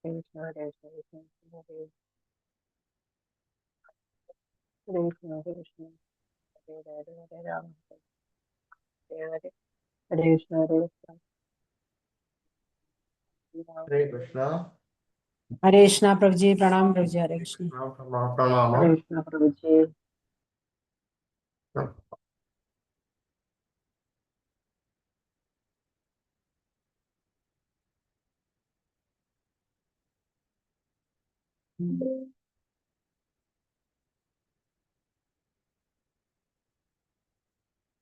Krishna, Hare Krishna, Krishna Krishna, Hare Hare, Hare Rama, Hare Hare, Hare Krishna, Hare Krishna, हरे कृष्णा। हरे कृष्णा प्रभु जी, प्रणाम प्रभु जी। हरे कृष्णा। प्रणाम। Hare Krishna, Prabhu ji.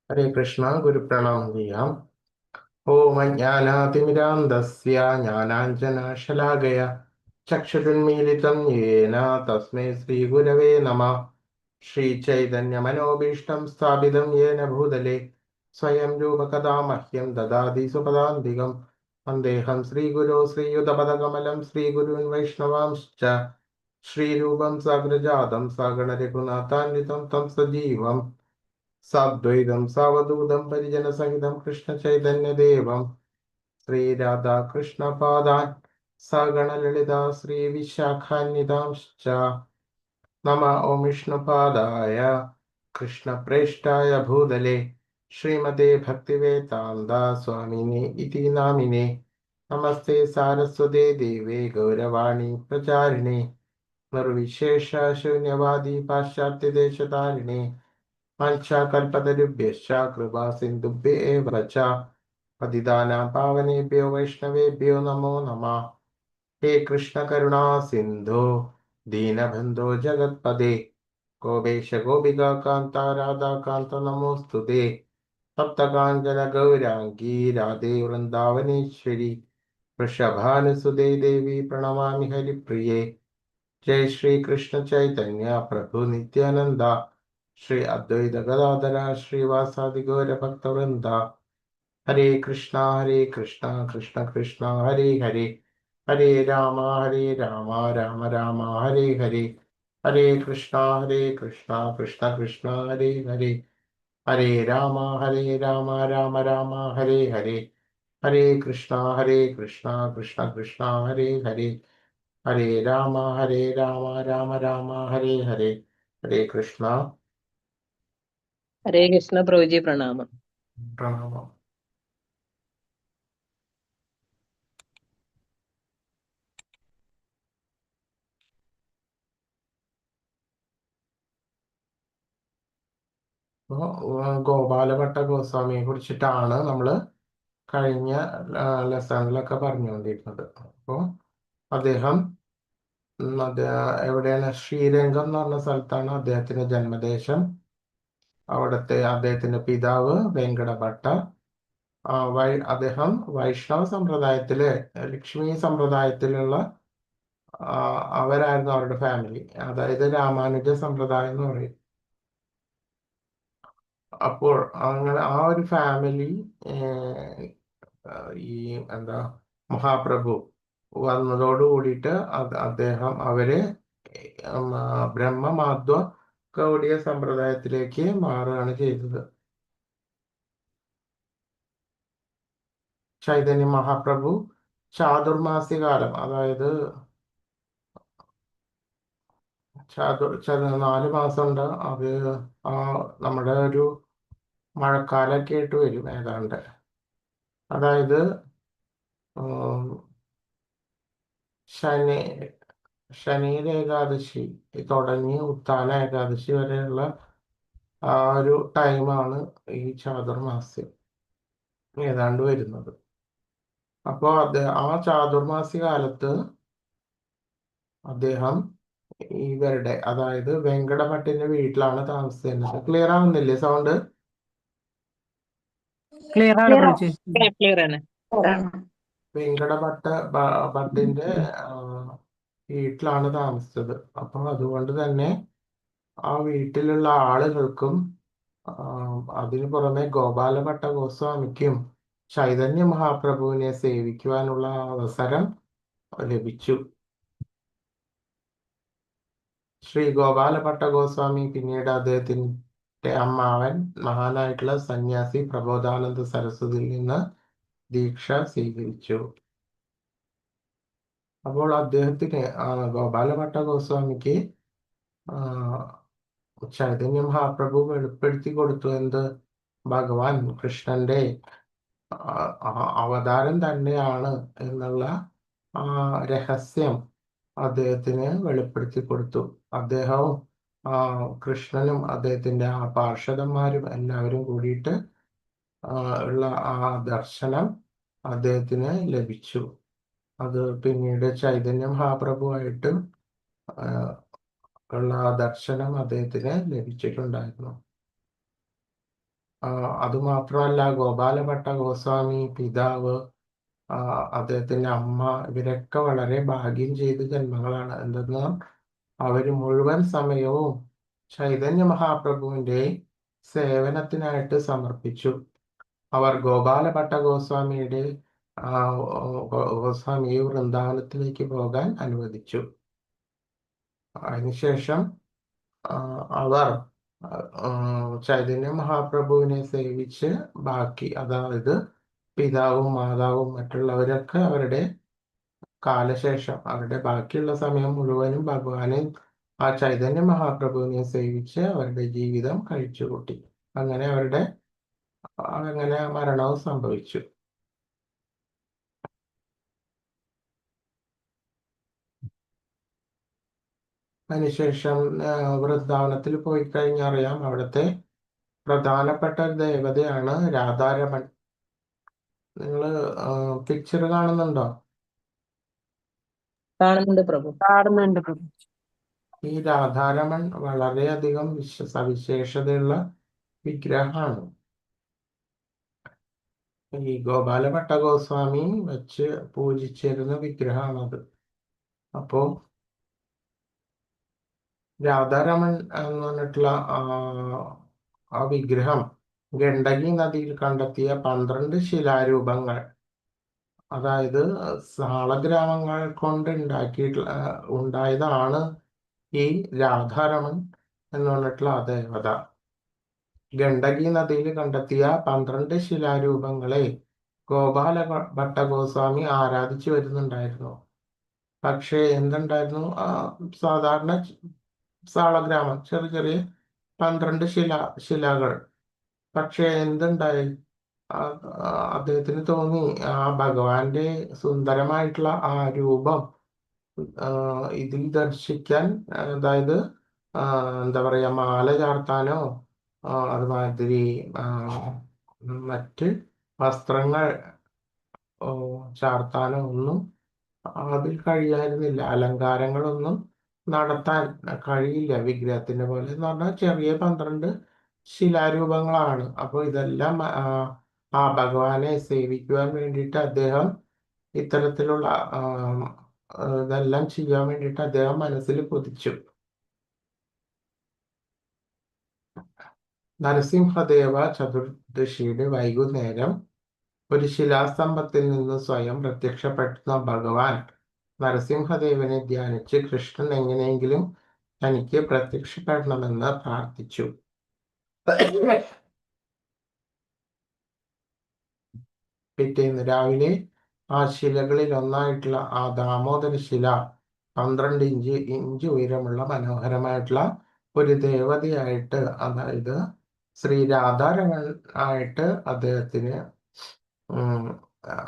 हरे कृष्णा। गुरु प्रणाम भैया। ओम ज्ञानातिमिरान्धस्य ज्ञानाञ्जनशलाकया चक्षुरुन्मीलितं येन तस्मै श्रीगुरवे नमः। श्रीचैतन्यमनोभीष्टं स्थापितं येन भूतले स्वयं रूपकदा मह्यं ददाति सुपदान्तिकं। वन्देऽहं श्रीगुरो श्रीयुतपदकमलं श्रीगुरून् वैष्णवांश्च श्रीरूपं साग्रजातं सागणरघुनाथान्वितं तं सजीवम् साद्वैतं सावधूतं परिजनसहितं कृष्णचैतन्यदेवं श्रीराधाकृष्णपादान् सगणललिता श्रीविशाखान्वितांश्च नमः। ॐ विष्णुपादाय कृष्णप्रेष्ठाय भूतले श्रीमते भक्तिवेदान्ता स्वामिने इति नामिने। नमस्ते सारस्वते देवे गौरवाणी प्रचारिणे निर्विशेष शून्यवादी पाश्चात्यदेशतारिणे वाञ्छाकल्पतरुभ्यश्च कृपा सिन्धुभ्य एव च पतितानां पावनेभ्यो वैष्णवेभ्यो नमो नमः। हे कृष्ण करुणा सिन्धो दीनबन्धो जगत्पदे गोपेश गोपिका कान्ता राधा कान्त नमोऽस्तुते। सप्तकाञ्चन गौराङ्गी राधे वृन्दावनेश्वरी वृषभानुसुते देवी प्रणमामि हरिप्रिये। जय श्री कृष्ण चैतन्य प्रभु नित्यानंदा श्री अद्वैत गदाधर श्रीवासादि गौर भक्तवृंदा। हरे कृष्णा कृष्ण कृष्ण हरे हरे, हरे राम राम राम हरे हरे। हरे कृष्णा कृष्ण कृष्ण हरे हरे, हरे राम राम हरे हरे। हरे कृष्णा कृष्ण कृष्ण हरे हरे, हरे राम राम हरे हरे। हरे Krishna. Hare Krishna, Prabhu ji, pranama. प्रणाम। ഗോപാലഭട്ട ഗോസ്വാമിയെ കുറിച്ചിട്ടാണ് നമ്മൾ കഴിഞ്ഞ ലെസണിലൊക്കെ പറഞ്ഞുകൊണ്ടിരുന്നത്. അപ്പോൾ അദ്ദേഹം എവിടെയാണ്, ശ്രീരംഗം എന്ന് പറഞ്ഞ സ്ഥലത്താണ് അദ്ദേഹത്തിന്റെ ജന്മദേശം. അവിടുത്തെ അദ്ദേഹത്തിന്റെ പിതാവ് വെങ്കടഭട്ട. അദ്ദേഹം വൈഷ്ണവ സമ്പ്രദായത്തില്, ലക്ഷ്മി സമ്പ്രദായത്തിലുള്ള അവരായിരുന്നു അവരുടെ ഫാമിലി. അതായത് രാമാനുജ സമ്പ്രദായം എന്ന് പറയും. അപ്പോൾ അങ്ങനെ ആ ഒരു ഫാമിലി ഈ എന്താ മഹാപ്രഭു വന്നതോട് കൂടിയിട്ട് അദ്ദേഹം അവര് ബ്രഹ്മമാധ്വ ഗൗഡിയ സമ്പ്രദായത്തിലേക്ക് മാറുകയാണ് ചെയ്തത്. ചൈതന്യ മഹാപ്രഭു ചാതുർമാസ്യകാലം, അതായത് 4 മാസമുണ്ട്. അത് ആ നമ്മുടെ ഒരു മഴക്കാലൊക്കെ ആയിട്ട് വരും ഏതാണ്ട്. അതായത് ശനി ശനിയുടെ ഏകാദശി തുടങ്ങി ഉത്ഥാന ഏകാദശി വരെയുള്ള ആ ഒരു ടൈമാണ് ഈ ചാതുർമാസ്യം ഏതാണ്ട് വരുന്നത്. അപ്പോൾ ആ ചാതുർമാസ്യ കാലത്ത് അദ്ദേഹം ഇവരുടെ, അതായത് വെങ്കടഭട്ടിന്റെ വീട്ടിലാണ് താമസിക്കുന്നത്. Clear ആവുന്നില്ലേ sound? ക്ലിയർ ആണ് പ്രഭു ജി. Clear ആണ്. ഭട്ടിന്റെ വീട്ടിലാണ് താമസിച്ചത്. അപ്പം അതുകൊണ്ട് തന്നെ ആ വീട്ടിലുള്ള ആളുകൾക്കും അതിനു പുറമെ ഗോപാലഭട്ട ഗോസ്വാമിക്കും ചൈതന്യ മഹാപ്രഭുവിനെ സേവിക്കുവാനുള്ള അവസരം ലഭിച്ചു. ശ്രീ ഗോപാലഭട്ട ഗോസ്വാമി പിന്നീട് അദ്ദേഹത്തിന്റെ അമ്മാവൻ മഹാനായിട്ടുള്ള സന്യാസി പ്രബോധാനന്ദ സരസ്വതിയിൽ നിന്ന് ദീക്ഷ സ്വീകരിച്ചു. അപ്പോൾ അദ്ദേഹത്തിന് ഗോപാലഭട്ട ഗോസ്വാമിക്ക് ആ, ചൈതന്യ മഹാപ്രഭു വെളിപ്പെടുത്തി കൊടുത്തു. എന്ത്? ഭഗവാൻ കൃഷ്ണന്റെ അവതാരം തന്നെയാണ് എന്നുള്ള ആ രഹസ്യം അദ്ദേഹത്തിന് വെളിപ്പെടുത്തി കൊടുത്തു. അദ്ദേഹവും കൃഷ്ണനും അദ്ദേഹത്തിന്റെ ആ പാർഷദന്മാരും എല്ലാവരും കൂടിയിട്ട് ഉള്ള ആ ദർശനം അദ്ദേഹത്തിന് ലഭിച്ചു. അത് പിന്നീട് ചൈതന്യ മഹാപ്രഭുവായിട്ട് ഉള്ള ആ ദർശനം അദ്ദേഹത്തിന് ലഭിച്ചിട്ടുണ്ടായിരുന്നു. അതുമാത്രമല്ല, ഗോപാലഭട്ട ഗോസ്വാമി പിതാവ്, അദ്ദേഹത്തിന്റെ അമ്മ, ഇവരൊക്കെ വളരെ ഭാഗ്യം ചെയ്ത ജന്മങ്ങളാണ്. എന്തെന്നാൽ അവര് മുഴുവൻ സമയവും ചൈതന്യ മഹാപ്രഭുവിന്റെ സേവനത്തിനായിട്ട് സമർപ്പിച്ചു. അവർ ഗോപാലഭട്ട ഗോസ്വാമിയുടെ ഗോസ്വാമിയെ വൃന്ദാവനത്തിലേക്ക് പോകാൻ അനുവദിച്ചു. അതിനുശേഷം അവർ ചൈതന്യ മഹാപ്രഭുവിനെ സേവിച്ച് ബാക്കി, അതായത് പിതാവും മാതാവും മറ്റുള്ളവരൊക്കെ അവരുടെ കാലശേഷം അവരുടെ ബാക്കിയുള്ള സമയം മുഴുവനും ഭഗവാനെ, ആ ചൈതന്യ മഹാപ്രഭുവിനെ സേവിച്ച് അവരുടെ ജീവിതം കഴിച്ചുകൂട്ടി. അങ്ങനെ മരണവും സംഭവിച്ചു. അതിനുശേഷം വൃന്ദാവനത്തിൽ പോയി കഴിഞ്ഞറിയാം, അവിടുത്തെ പ്രധാനപ്പെട്ട ദേവതയാണ് രാധാരമൺ. നിങ്ങള് പിക്ചർ കാണുന്നുണ്ടോ? കാണുന്നുണ്ട് പ്രഭു. കാണുന്നുണ്ട് പ്രഭു. ഈ രാധാരമൺ വളരെയധികം സവിശേഷതയുള്ള വിഗ്രഹമാണ്. ഈ ഗോപാലഭട്ട ഗോസ്വാമി വെച്ച് പൂജിച്ചിരുന്ന വിഗ്രഹമാണത്. അപ്പോ രാധാരമൺ എന്ന് പറഞ്ഞിട്ടുള്ള ആ വിഗ്രഹം ഗണ്ഡകി നദിയിൽ കണ്ടെത്തിയ 12 ശിലാരൂപങ്ങൾ, അതായത് സാളഗ്രാമങ്ങൾ കൊണ്ട് ഉണ്ടായതാണ് ഈ രാധാരമൺ എന്ന് പറഞ്ഞിട്ടുള്ള ആ ദേവത. ഗണ്ഡകി നദിയിൽ കണ്ടെത്തിയ 12 ശിലാരൂപങ്ങളെ ഗോപാലഭട്ട ഗോസ്വാമി ആരാധിച്ചു വരുന്നുണ്ടായിരുന്നു. പക്ഷേ എന്തുണ്ടായിരുന്നു? സാധാരണ സാളഗ്രാമം, ചെറിയ ചെറിയ 12 ശിലകൾ. പക്ഷെ എന്തുണ്ടായി? അദ്ദേഹത്തിന് തോന്നി ആ ഭഗവാന്റെ സുന്ദരമായിട്ടുള്ള ആ രൂപം ഇതിൽ ദർശിക്കാൻ, അതായത് എന്താ പറയാ, മാല ചാർത്താനോ അതുമാതിരി മറ്റ് വസ്ത്രങ്ങൾ ചാർത്താനോ ഒന്നും അതിൽ കഴിയായിരുന്നില്ല. അലങ്കാരങ്ങളൊന്നും നടത്താൻ കഴിയില്ല വിഗ്രഹത്തിന്റെ പോലെ. എന്ന് പറഞ്ഞാൽ ചെറിയ 12 ശിലാരൂപങ്ങളാണ്. അപ്പോൾ ഇതെല്ലാം ആ ഭഗവാനെ സേവിക്കുവാൻ വേണ്ടിയിട്ട് അദ്ദേഹം ഇത്തരത്തിലുള്ള ഇതെല്ലാം ചെയ്യാൻ വേണ്ടിയിട്ട് അദ്ദേഹം മനസ്സിൽ കൊതിച്ചു. നരസിംഹദേവ ചതുർദശിയുടെ വൈകുന്നേരം ഒരു ശിലാസ്തംഭത്തിൽ നിന്ന് സ്വയം പ്രത്യക്ഷപ്പെടുന്ന ഭഗവാൻ നരസിംഹദേവനെ ധ്യാനിച്ച് കൃഷ്ണൻ എങ്ങനെയെങ്കിലും തനിക്ക് പ്രത്യക്ഷപ്പെടണമെന്ന് പ്രാർത്ഥിച്ചു. പിറ്റേന്ന് രാവിലെ ആ ശിലകളിൽ ഒന്നായിട്ടുള്ള ആ ദാമോദര ശില 12 ഇഞ്ച് ഉയരമുള്ള മനോഹരമായിട്ടുള്ള ഒരു ദേവതയായിട്ട്, അതായത് ശ്രീ രാധാരമൺ ആയിട്ട്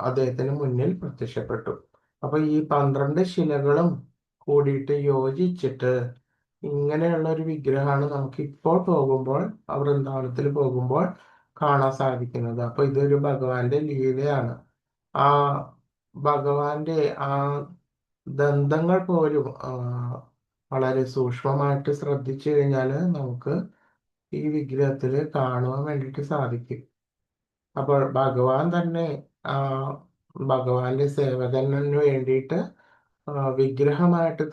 അദ്ദേഹത്തിന് മുന്നിൽ പ്രത്യക്ഷപ്പെട്ടു. അപ്പൊ ഈ 12 ശിലകളും കൂടിയിട്ട് യോജിച്ചിട്ട് ഇങ്ങനെയുള്ള ഒരു വിഗ്രഹമാണ് നമുക്ക് ഇപ്പോൾ പോകുമ്പോൾ, വൃന്ദാവനത്തിൽ പോകുമ്പോൾ കാണാൻ സാധിക്കുന്നത്. അപ്പൊ ഇതൊരു ഭഗവാന്റെ ലീലയാണ്. ആ ഭഗവാന്റെ ആ ദന്തങ്ങൾ പോലും വളരെ സൂക്ഷ്മമായിട്ട് ശ്രദ്ധിച്ചു കഴിഞ്ഞാൽ നമുക്ക് ഈ വിഗ്രഹത്തിൽ കാണുവാൻ വേണ്ടിയിട്ട് സാധിക്കും. അപ്പോൾ ഭഗവാൻ തന്നെ ഭഗവാന്റെ സേവകന് വേണ്ടിയിട്ട് വിഗ്രഹമായിട്ട്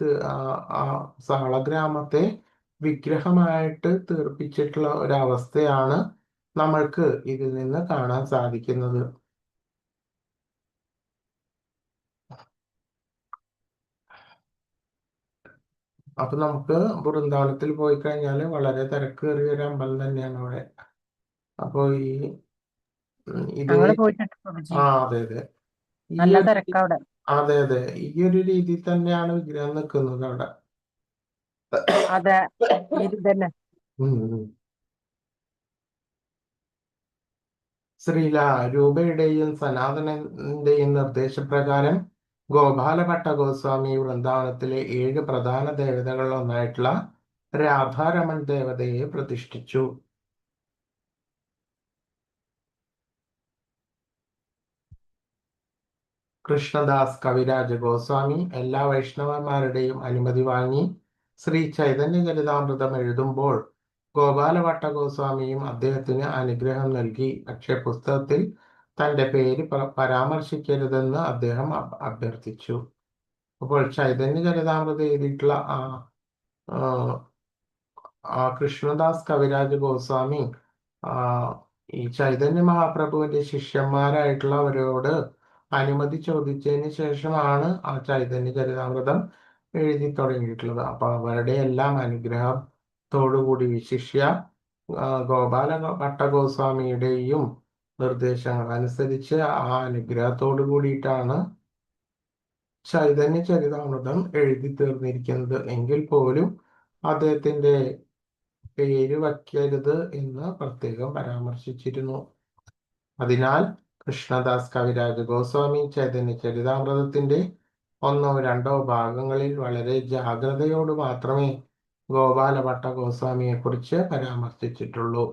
സാളഗ്രാമത്തെ വിഗ്രഹമായിട്ട് തീർപ്പിച്ചിട്ടുള്ള ഒരവസ്ഥയാണ് നമ്മൾക്ക് ഇതിൽ നിന്ന് കാണാൻ സാധിക്കുന്നത്. അപ്പൊ നമുക്ക് വൃന്ദാവനത്തിൽ പോയി കഴിഞ്ഞാൽ വളരെ തിരക്കേറിയ ഒരു അമ്പലം തന്നെയാണ് അവിടെ. അപ്പൊ ഇത് ഞങ്ങള് പോയിട്ടുണ്ട് പ്രഭുജി. അതെ അതെ, ഈ നല്ല ഒരു തിരക്കവിടെ. അതെ അതെ, ഈ ഒരു രീതിയിൽ തന്നെയാണ് വിഗ്രഹം നിൽക്കുന്നത് അവിടെ. അതെ, ഇത് തന്നെ. ഉം, ഉം. ശ്രീല രൂപയുടെയും സനാതനന്റെയും നിർദ്ദേശപ്രകാരം ഗോപാലഭട്ട ഗോസ്വാമി വൃന്ദാവനത്തിലെ 7 പ്രധാന ദേവതകളിൽ ഒന്നായിട്ടുള്ള രാധാരമൺ ദേവതയെ പ്രതിഷ്ഠിച്ചു. കൃഷ്ണദാസ് കവിരാജ ഗോസ്വാമി എല്ലാ വൈഷ്ണവന്മാരുടെയും അനുമതി വാങ്ങി ശ്രീ ചൈതന്യ ചരിതാമൃതം എഴുതുമ്പോൾ ഗോപാലഭട്ട ഗോസ്വാമിയും അദ്ദേഹത്തിന് അനുഗ്രഹം നൽകി. പക്ഷേ പുസ്തകത്തിൽ തന്റെ പേര് പരാമർശിക്കരുതെന്ന് അദ്ദേഹം അഭ്യർത്ഥിച്ചു. അപ്പോൾ ചൈതന്യ ചരിതാമൃതം എഴുതിയിട്ടുള്ള ആ, കൃഷ്ണദാസ് കവിരാജ ഗോസ്വാമി ആ, ഈ ചൈതന്യ മഹാപ്രഭുവിന്റെ ശിഷ്യന്മാരായിട്ടുള്ളവരോട് അനുമതി ചോദിച്ചതിന് ശേഷമാണ് ആ ചൈതന്യ ചരിതാമൃതം എഴുതി തുടങ്ങിയിട്ടുള്ളത്. അപ്പൊ അവരുടെ എല്ലാം അനുഗ്രഹത്തോടുകൂടി വിശിഷ്യ ഗോപാല ഭട്ട ഗോസ്വാമിയുടെയും നിർദ്ദേശങ്ങൾ അനുസരിച്ച് ആ അനുഗ്രഹത്തോടു കൂടിയിട്ടാണ് ചൈതന്യ ചരിതാമൃതം എഴുതി തീർന്നിരിക്കുന്നത്. എങ്കിൽ പോലും അദ്ദേഹത്തിന്റെ പേര് വയ്ക്കരുത് എന്ന് പ്രത്യേകം പരാമർശിച്ചിരുന്നു. അതിനാൽ കൃഷ്ണദാസ് കവിരാജ ഗോസ്വാമി ചൈതന്യ ചരിതാമൃതത്തിന്റെ 1 or 2 ഭാഗങ്ങളിൽ വളരെ ജാഗ്രതയോട് മാത്രമേ ഗോപാലഭട്ട ഗോസ്വാമിയെ കുറിച്ച് പരാമർശിച്ചിട്ടുള്ളൂ.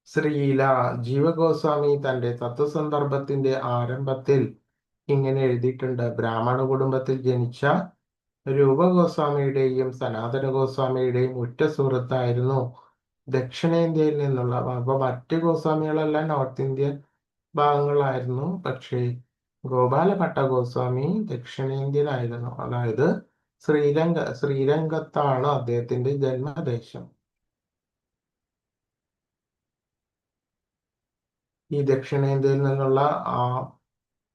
ശ്രീല ജീവഗോസ്വാമി തന്റെ തത്വസന്ദർഭത്തിന്റെ ആരംഭത്തിൽ ഇങ്ങനെ എഴുതിയിട്ടുണ്ട്. ബ്രാഹ്മണ കുടുംബത്തിൽ ജനിച്ച രൂപഗോസ്വാമിയുടെയും സനാതന ഗോസ്വാമിയുടെയും ഉറ്റ സുഹൃത്തായിരുന്നു. ദക്ഷിണേന്ത്യയിൽ നിന്നുള്ള, അപ്പൊ മറ്റ് ഗോസ്വാമികളെല്ലാം നോർത്ത് ഇന്ത്യൻ ഭാഗങ്ങളായിരുന്നു. പക്ഷേ ഗോപാലഭട്ട ഗോസ്വാമി ദക്ഷിണേന്ത്യനായിരുന്നു. അതായത് ശ്രീരംഗത്താണ് അദ്ദേഹത്തിന്റെ ജന്മദേശം. ഈ ദക്ഷിണേന്ത്യയിൽ നിന്നുള്ള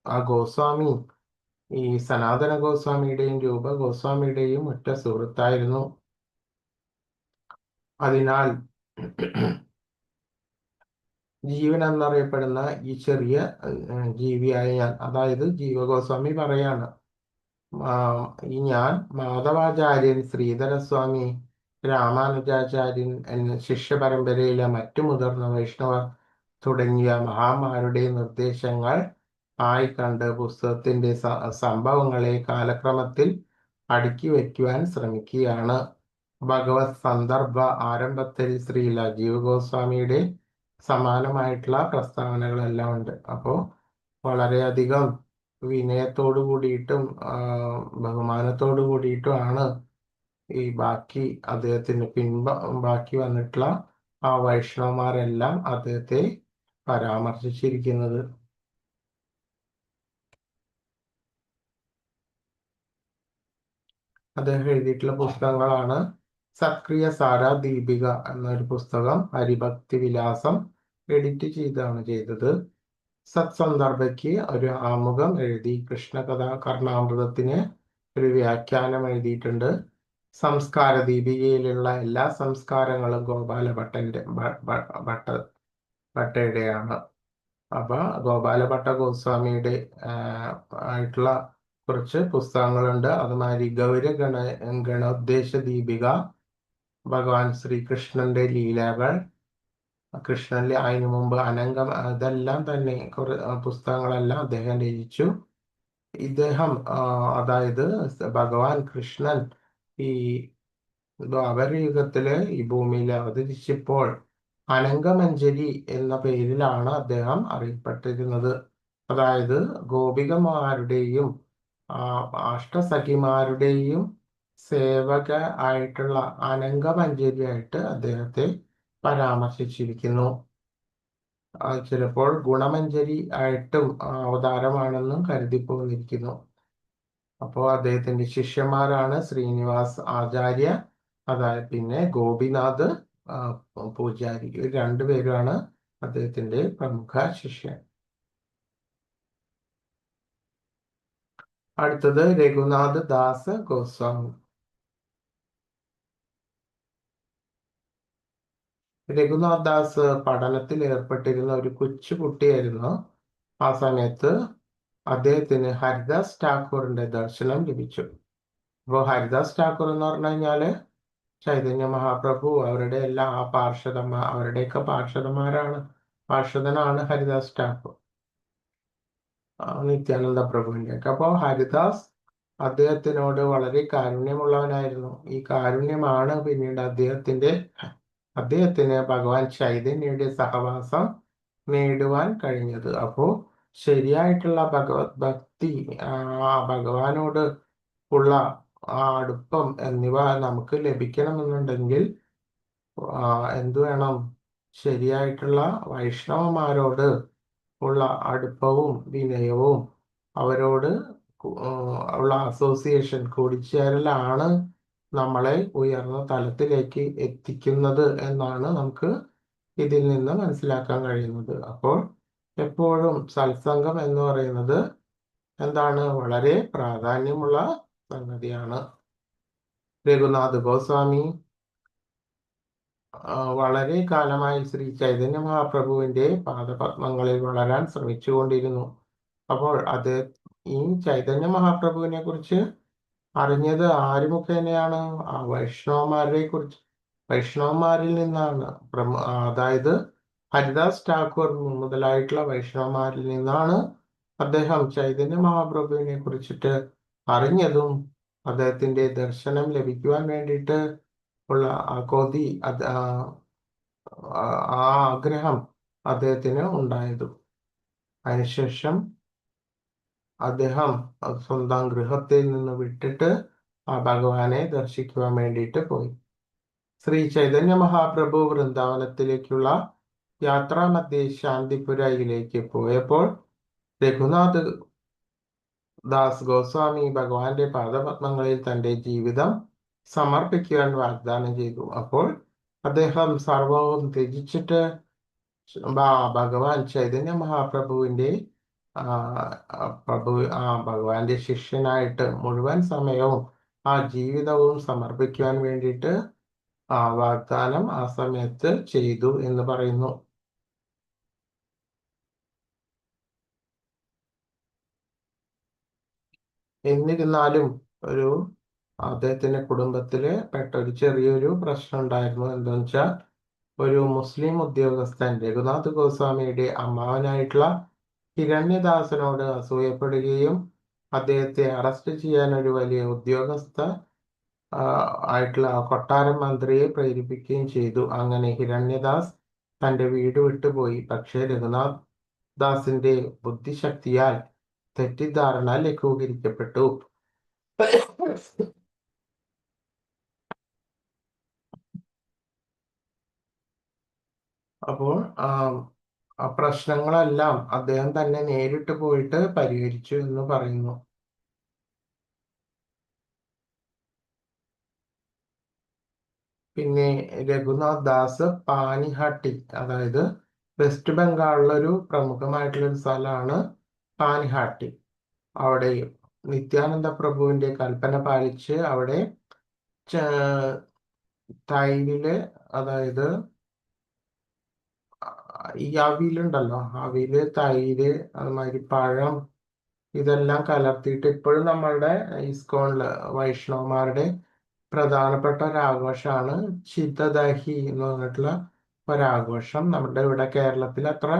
ആ ഗോസ്വാമി ഈ സനാതന ഗോസ്വാമിയുടെയും രൂപ ഗോസ്വാമിയുടെയും ഉറ്റ സുഹൃത്തായിരുന്നു. അതിനാൽ ജീവൻ എന്നറിയപ്പെടുന്ന ഈ ചെറിയ ജീവിയായ ഞാൻ, അതായത് ജീവഗോസ്വാമി പറയാണ്, ഈ ഞാൻ മാധവാചാര്യൻ, ശ്രീധരസ്വാമി, രാമാനുജാചാര്യൻ എന്ന ശിഷ്യ പരമ്പരയിലെ മറ്റു മുതിർന്ന വൈഷ്ണവർ തുടങ്ങിയ മഹാന്മാരുടെ നിർദ്ദേശങ്ങൾ ആയി കണ്ട് പുസ്തകത്തിന്റെ സംഭവങ്ങളെ കാലക്രമത്തിൽ അടുക്കി വയ്ക്കുവാൻ ശ്രമിക്കുകയാണ്. ഭഗവത് സന്ദർഭ ആരംഭത്തിൽ ശ്രീല ജീവഗോസ്വാമിയുടെ സമാനമായിട്ടുള്ള പ്രസ്താവനകളെല്ലാം ഉണ്ട്. അപ്പോൾ വളരെയധികം വിനയത്തോടു കൂടിയിട്ടും ബഹുമാനത്തോടു കൂടിയിട്ടുമാണ് ഈ ബാക്കി അദ്ദേഹത്തിന് ബാക്കി വന്നിട്ടുള്ള ആ വൈഷ്ണവന്മാരെല്ലാം അദ്ദേഹത്തെ പരാമർശിച്ചിരിക്കുന്നത്. അദ്ദേഹം എഴുതിയിട്ടുള്ള പുസ്തകങ്ങളാണ് സക്രിയ സാര ദീപിക എന്നൊരു പുസ്തകം, ഹരിഭക്തി വിലാസം എഡിറ്റ് ചെയ്തത്. സത്സന്ദർഭയ്ക്ക് ഒരു ആമുഖം എഴുതി. കൃഷ്ണകഥ കർണാമൃതത്തിന് ഒരു വ്യാഖ്യാനം എഴുതിയിട്ടുണ്ട്. സംസ്കാര ദീപികയിലുള്ള എല്ലാ സംസ്കാരങ്ങളും ഭട്ടയുടെയാണ്. അപ്പൊ ഗോപാലഭട്ട ഗോസ്വാമിയുടെ ആയിട്ടുള്ള കുറച്ച് പുസ്തകങ്ങളുണ്ട്. അതുമാതിരി ഗണോദ്ദേശ ദീപിക, ഭഗവാൻ ശ്രീകൃഷ്ണന്റെ ലീലകൾ, കൃഷ്ണനിൽ അതിനു മുമ്പ് അനങ്കം, ഇതെല്ലാം തന്നെ പുസ്തകങ്ങളെല്ലാം അദ്ദേഹം രചിച്ചു. ഇദ്ദേഹം അതായത് ഭഗവാൻ കൃഷ്ണൻ ഈ ദ്വാപരയുഗത്തില് ഈ ഭൂമിയിൽ അവതരിച്ചപ്പോൾ അനങ്കമഞ്ജരി എന്ന പേരിലാണ് അദ്ദേഹം അറിയപ്പെട്ടിരുന്നത്. അതായത് ഗോപികമാരുടെയും അഷ്ടസഖിമാരുടെയും സേവക ആയിട്ടുള്ള അനങ്കമഞ്ജരിയായിട്ട് അദ്ദേഹത്തെ പരാമർശിച്ചിരിക്കുന്നു. ചിലപ്പോൾ ഗുണമഞ്ജരി ആയിട്ടും അവതാരമാണെന്നും കരുതി പോന്നിരിക്കുന്നു. അപ്പോൾ അദ്ദേഹത്തിന്റെ ശിഷ്യന്മാരാണ് ശ്രീനിവാസ് ആചാര്യ, അതായത് പിന്നെ ഗോപിനാഥ് പൂജാരി. ഇവർ രണ്ടുപേരാണ് അദ്ദേഹത്തിന്റെ പ്രമുഖ ശിഷ്യൻ. അടുത്തത് രഘുനാഥ് ദാസ് ഗോസ്വാമി. രഘുനാഥ് ദാസ് പഠനത്തിൽ ഏർപ്പെട്ടിരുന്ന ഒരു കൊച്ചുകുട്ടിയായിരുന്നു. ആ സമയത്ത് അദ്ദേഹത്തിന് ഹരിദാസ് ഠാക്കൂറിന്റെ ദർശനം ലഭിച്ചു. അപ്പോൾ ഹരിദാസ് ഠാക്കൂർ എന്ന് പറഞ്ഞു കഴിഞ്ഞാല് ചൈതന്യ മഹാപ്രഭു അവരുടെ എല്ലാ അവരുടെയൊക്കെ പാർഷദനാണ് ഹരിദാസ് ഠാക്കൂർ, നിത്യാനന്ദ പ്രഭുവിന്റെ ഒക്കെ. അപ്പോൾ ഹരിദാസ് അദ്ദേഹത്തിനോട് വളരെ കാരുണ്യമുള്ളവനായിരുന്നു. ഈ കാരുണ്യമാണ് പിന്നീട് അദ്ദേഹത്തിന് ഭഗവാൻ ചൈതന്യയുടെ സഹവാസം നേടുവാൻ കഴിഞ്ഞത്. അപ്പോൾ ശരിയായിട്ടുള്ള ഭഗവത് ഭക്തി, ഭഗവാനോട് ഉള്ള ആ അടുപ്പം എന്നിവ നമുക്ക് ലഭിക്കണമെന്നുണ്ടെങ്കിൽ എന്തു വേണം? ശരിയായിട്ടുള്ള വൈഷ്ണവന്മാരോട് ഉള്ള അടുപ്പവും വിനയവും അവരോട് ഉള്ള അസോസിയേഷൻ, കൂടിച്ചേരലാണ് നമ്മളെ ഉയർന്ന തലത്തിലേക്ക് എത്തിക്കുന്നത് എന്നാണ് നമുക്ക് ഇതിൽ നിന്ന് മനസ്സിലാക്കാൻ കഴിയുന്നത്. അപ്പോൾ എപ്പോഴും സത്സംഗം എന്ന് പറയുന്നത് എന്താണ്? വളരെ പ്രാധാന്യമുള്ള സംഗതിയാണ്. രഘുനാഥ് ഗോസ്വാമി വളരെ കാലമായി ശ്രീ ചൈതന്യ മഹാപ്രഭുവിന്റെ പാദപത്മങ്ങളിൽ വളരാൻ ശ്രമിച്ചുകൊണ്ടിരുന്നു. അപ്പോൾ ഈ ചൈതന്യ മഹാപ്രഭുവിനെ കുറിച്ച് അറിഞ്ഞത് ആര് മുഖേനയാണ്? ആ വൈഷ്ണവന്മാരിൽ നിന്നാണ്. അതായത് ഹരിദാസ് ഠാക്കൂർ മുതലായിട്ടുള്ള വൈഷ്ണവന്മാരിൽ നിന്നാണ് അദ്ദേഹം ചൈതന്യ മഹാപ്രഭുവിനെ കുറിച്ചിട്ട് അറിഞ്ഞതും അദ്ദേഹത്തിന്റെ ദർശനം ലഭിക്കുവാൻ വേണ്ടിയിട്ട് ഉള്ള ആ കൊതി, ആ ആഗ്രഹം അദ്ദേഹത്തിന് ഉണ്ടായതും. അതിനുശേഷം അദ്ദേഹം സ്വന്തം ഗൃഹത്തിൽ നിന്ന് വിട്ടിട്ട് ആ ഭഗവാനെ ദർശിക്കുവാൻ വേണ്ടിയിട്ട് പോയി. ശ്രീ ചൈതന്യ മഹാപ്രഭു വൃന്ദാവനത്തിലേക്കുള്ള യാത്രാമധ്യേ ശാന്തിപുരയിലേക്ക് പോയപ്പോൾ രഘുനാഥ് ദാസ് ഗോസ്വാമി ഭഗവാന്റെ പാദപത്മങ്ങളിൽ തന്റെ ജീവിതം സമർപ്പിക്കുവാൻ വാഗ്ദാനം ചെയ്തു. അപ്പോൾ അദ്ദേഹം സർവവും ത്യജിച്ചിട്ട് ഭഗവാൻ ചൈതന്യ മഹാപ്രഭുവിന്റെ ഭഗവാന്റെ ശിഷ്യനായിട്ട് മുഴുവൻ സമയവും ആ ജീവിതവും സമർപ്പിക്കുവാൻ വേണ്ടിയിട്ട് വാഗ്ദാനം ആ സമയത്ത് ചെയ്തു എന്ന് പറയുന്നു. എന്നിരുന്നാലും അദ്ദേഹത്തിന്റെ കുടുംബത്തില് പെട്ട ഒരു ചെറിയൊരു പ്രശ്നം ഉണ്ടായിരുന്നു. എന്താന്ന് വെച്ചാൽ ഒരു മുസ്ലിം ഉദ്യോഗസ്ഥൻ രഘുനാഥ് ഗോസ്വാമിയുടെ അമ്മാവനായിട്ടുള്ള ഹിരണ്യദാസനോട് അസൂയപ്പെടുകയും അദ്ദേഹത്തെ അറസ്റ്റ് ചെയ്യാൻ ഒരു വലിയ ഉദ്യോഗസ്ഥ ആയിട്ടുള്ള കൊട്ടാരം മന്ത്രിയെ പ്രേരിപ്പിക്കുകയും ചെയ്തു. അങ്ങനെ ഹിരണ്യദാസ് തന്റെ വീട് വിട്ടുപോയി. പക്ഷേ രഘുനാഥ് ദാസിന്റെ ബുദ്ധിശക്തിയാൽ തെറ്റിദ്ധാരണ ലഘൂകരിക്കപ്പെട്ടു. അപ്പോൾ ആ പ്രശ്നങ്ങളെല്ലാം അദ്ദേഹം തന്നെ നേരിട്ട് പോയിട്ട് പരിഹരിച്ചു എന്ന് പറയുന്നു. പിന്നെ രഘുനാഥ് ദാസ് പാനിഹാട്ടി, അതായത് വെസ്റ്റ് ബംഗാളിലൊരു പ്രമുഖമായിട്ടുള്ള ഒരു സ്ഥലമാണ് പാനിഹാട്ടി. അവിടെ നിത്യാനന്ദ പ്രഭുവിന്റെ കൽപ്പന പാലിച്ച് അവിടെ തൈരില്, അതായത് ഈ അവിലുണ്ടല്ലോ, അവില്, തൈര്, അതുമാതിരി പഴം, ഇതെല്ലാം കലർത്തിയിട്ട് ഇപ്പോഴും നമ്മളുടെ ഇസ്കോണില് വൈഷ്ണവന്മാരുടെ പ്രധാനപ്പെട്ട ഒരാഘോഷമാണ് ചിത്തദഹി എന്ന് പറഞ്ഞിട്ടുള്ള ഒരാഘോഷം. നമ്മുടെ ഇവിടെ കേരളത്തിൽ അത്ര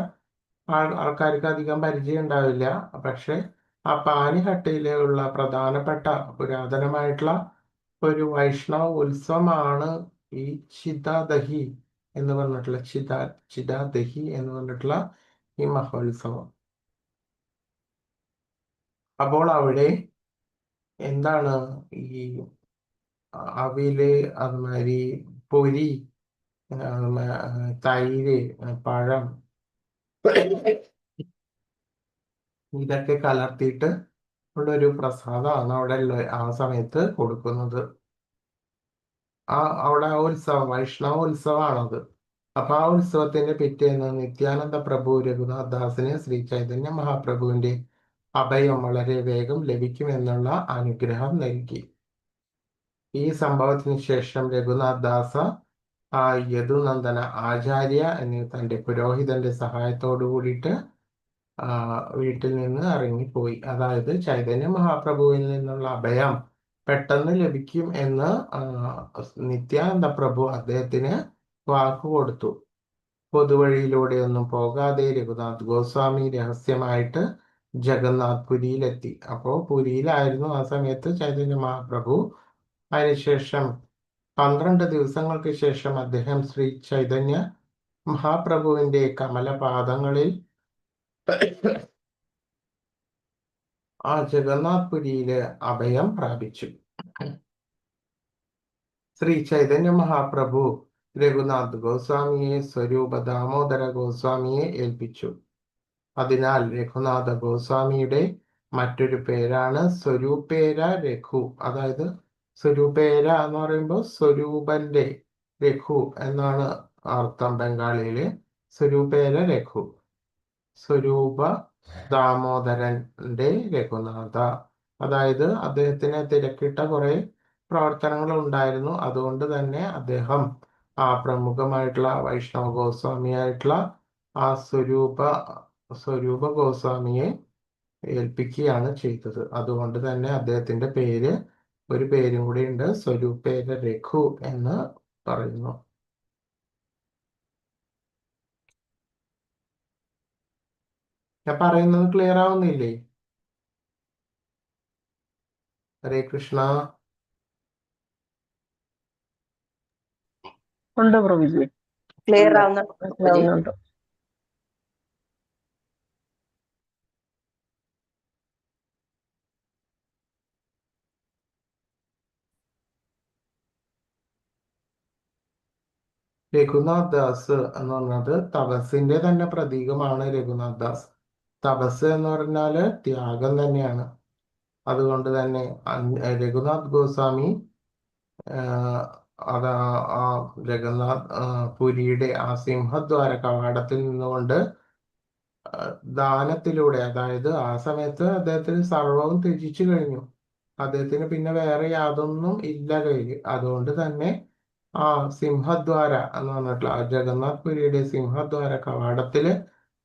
ആൾക്കാർക്ക് അധികം പരിചയം ഉണ്ടാവില്ല. പക്ഷെ ആ പാനിഹട്ടിയിലുള്ള പ്രധാനപ്പെട്ട പുരാതനമായിട്ടുള്ള ഒരു വൈഷ്ണവ ഉത്സവമാണ് ഈ ചിതാദഹി എന്ന് പറഞ്ഞിട്ടുള്ള ചിതാദഹി എന്ന് പറഞ്ഞിട്ടുള്ള ഈ മഹോത്സവം. അപ്പോൾ അവിടെ എന്താണ് ഈ അവില്, അതുമാതിരി പൊരി, തൈര്, പഴം, ഇതൊക്കെ കലർത്തിയിട്ട് ഉള്ളൊരു പ്രസാദമാണ് അവിടെ ആ സമയത്ത് കൊടുക്കുന്നത്. അവിടെ ഉത്സവം, വൈഷ്ണവ ഉത്സവമാണത്. അപ്പൊ ആ ഉത്സവത്തിന്റെ പിറ്റേന്ന് നിത്യാനന്ദ പ്രഭു രഘുനാഥ് ദാസിന് ശ്രീ ചൈതന്യ മഹാപ്രഭുവിന്റെ അഭയം വളരെ വേഗം ലഭിക്കുമെന്നുള്ള അനുഗ്രഹം നൽകി. ഈ സംഭവത്തിന് ശേഷം രഘുനാഥ് ദാസ യദുനന്ദന ആചാര്യ എന്നീ തന്റെ പുരോഹിതന്റെ സഹായത്തോടു കൂടിയിട്ട് വീട്ടിൽ നിന്ന് ഇറങ്ങിപ്പോയി. അതായത് ചൈതന്യ മഹാപ്രഭുവിൽ നിന്നുള്ള അഭയം പെട്ടെന്ന് ലഭിക്കും എന്ന് നിത്യാനന്ദ പ്രഭു അദ്ദേഹത്തിന് വാക്ക് കൊടുത്തു. പൊതുവഴിയിലൂടെയൊന്നും പോകാതെ രഘുനാഥ് ഗോസ്വാമി രഹസ്യമായിട്ട് ജഗന്നാഥ് പുരിയിലെത്തി. അപ്പോൾ പുരിയിലായിരുന്നു ആ സമയത്ത് ചൈതന്യ മഹാപ്രഭു. അതിനുശേഷം 12 ദിവസങ്ങൾക്ക് ശേഷം അദ്ദേഹം ശ്രീ ചൈതന്യ മഹാപ്രഭുവിന്റെ കമലപാദങ്ങളിൽ ആ ജഗന്നാഥ് പുരിയില് അഭയം പ്രാപിച്ചു. ശ്രീ ചൈതന്യ മഹാപ്രഭു രഘുനാഥ് ഗോസ്വാമിയെ സ്വരൂപ ദാമോദര ഗോസ്വാമിയെ ഏൽപ്പിച്ചു. അതിനാൽ രഘുനാഥ ഗോസ്വാമിയുടെ മറ്റൊരു പേരാണ് സ്വരൂപേര രഘു. അതായത് സ്വരൂപേര എന്ന് പറയുമ്പോൾ സ്വരൂപന്റെ രഘു എന്നാണ് അർത്ഥം ബംഗാളിയില്. സ്വരൂപേര രഘു, സ്വരൂപ ദാമോദരന്റെ രഘുനാഥ. അതായത് അദ്ദേഹത്തിന് തിരക്കിട്ട കുറെ പ്രവർത്തനങ്ങൾ ഉണ്ടായിരുന്നു. അതുകൊണ്ട് തന്നെ അദ്ദേഹം ആ പ്രമുഖമായിട്ടുള്ള വൈഷ്ണവ ഗോസ്വാമിയായിട്ടുള്ള ആ സ്വരൂപ ഗോസ്വാമിയെ ഏൽപ്പിക്കുകയാണ് ചെയ്തത്. അതുകൊണ്ട് തന്നെ അദ്ദേഹത്തിന്റെ ഒരു പേരും കൂടി ഉണ്ട്, സ്വരൂപേര രഘു എന്ന് പറയുന്നു. ഞാൻ പറയുന്നത് ക്ലിയർ ആവുന്നില്ലേ? ഹരേ കൃഷ്ണ. ഉണ്ട് പ്രഭുജി, ക്ലിയർ ആവുന്നുണ്ട് പ്രഭുജി. മനസ്സിലാവുന്നുണ്ട്. രഘുനാഥ് ദാസ് എന്ന് പറഞ്ഞത് തപസ്സിന്റെ തന്നെ പ്രതീകമാണ്. രഘുനാഥ് ദാസ്, തപസ് എന്ന് പറഞ്ഞാല് ത്യാഗം തന്നെയാണ്. അതുകൊണ്ട് തന്നെ രഘുനാഥ് ഗോസ്വാമി അത് ആ ജഗന്നാഥ് പുരിയുടെ ആ സിംഹദ്വാര കവാടത്തിൽ നിന്നുകൊണ്ട് ദാനത്തിലൂടെ, അതായത് ആ സമയത്ത് അദ്ദേഹത്തിന് സർവവും ത്യജിച്ചു കഴിഞ്ഞു. അദ്ദേഹത്തിന് പിന്നെ വേറെ യാതൊന്നും ഇല്ല കയ്യിൽ. അതുകൊണ്ട് തന്നെ ആ സിംഹദ്വാര എന്ന് പറഞ്ഞിട്ടുള്ള ആ ജഗന്നാഥ് പുരിയുടെ സിംഹദ്വാര കവാടത്തില്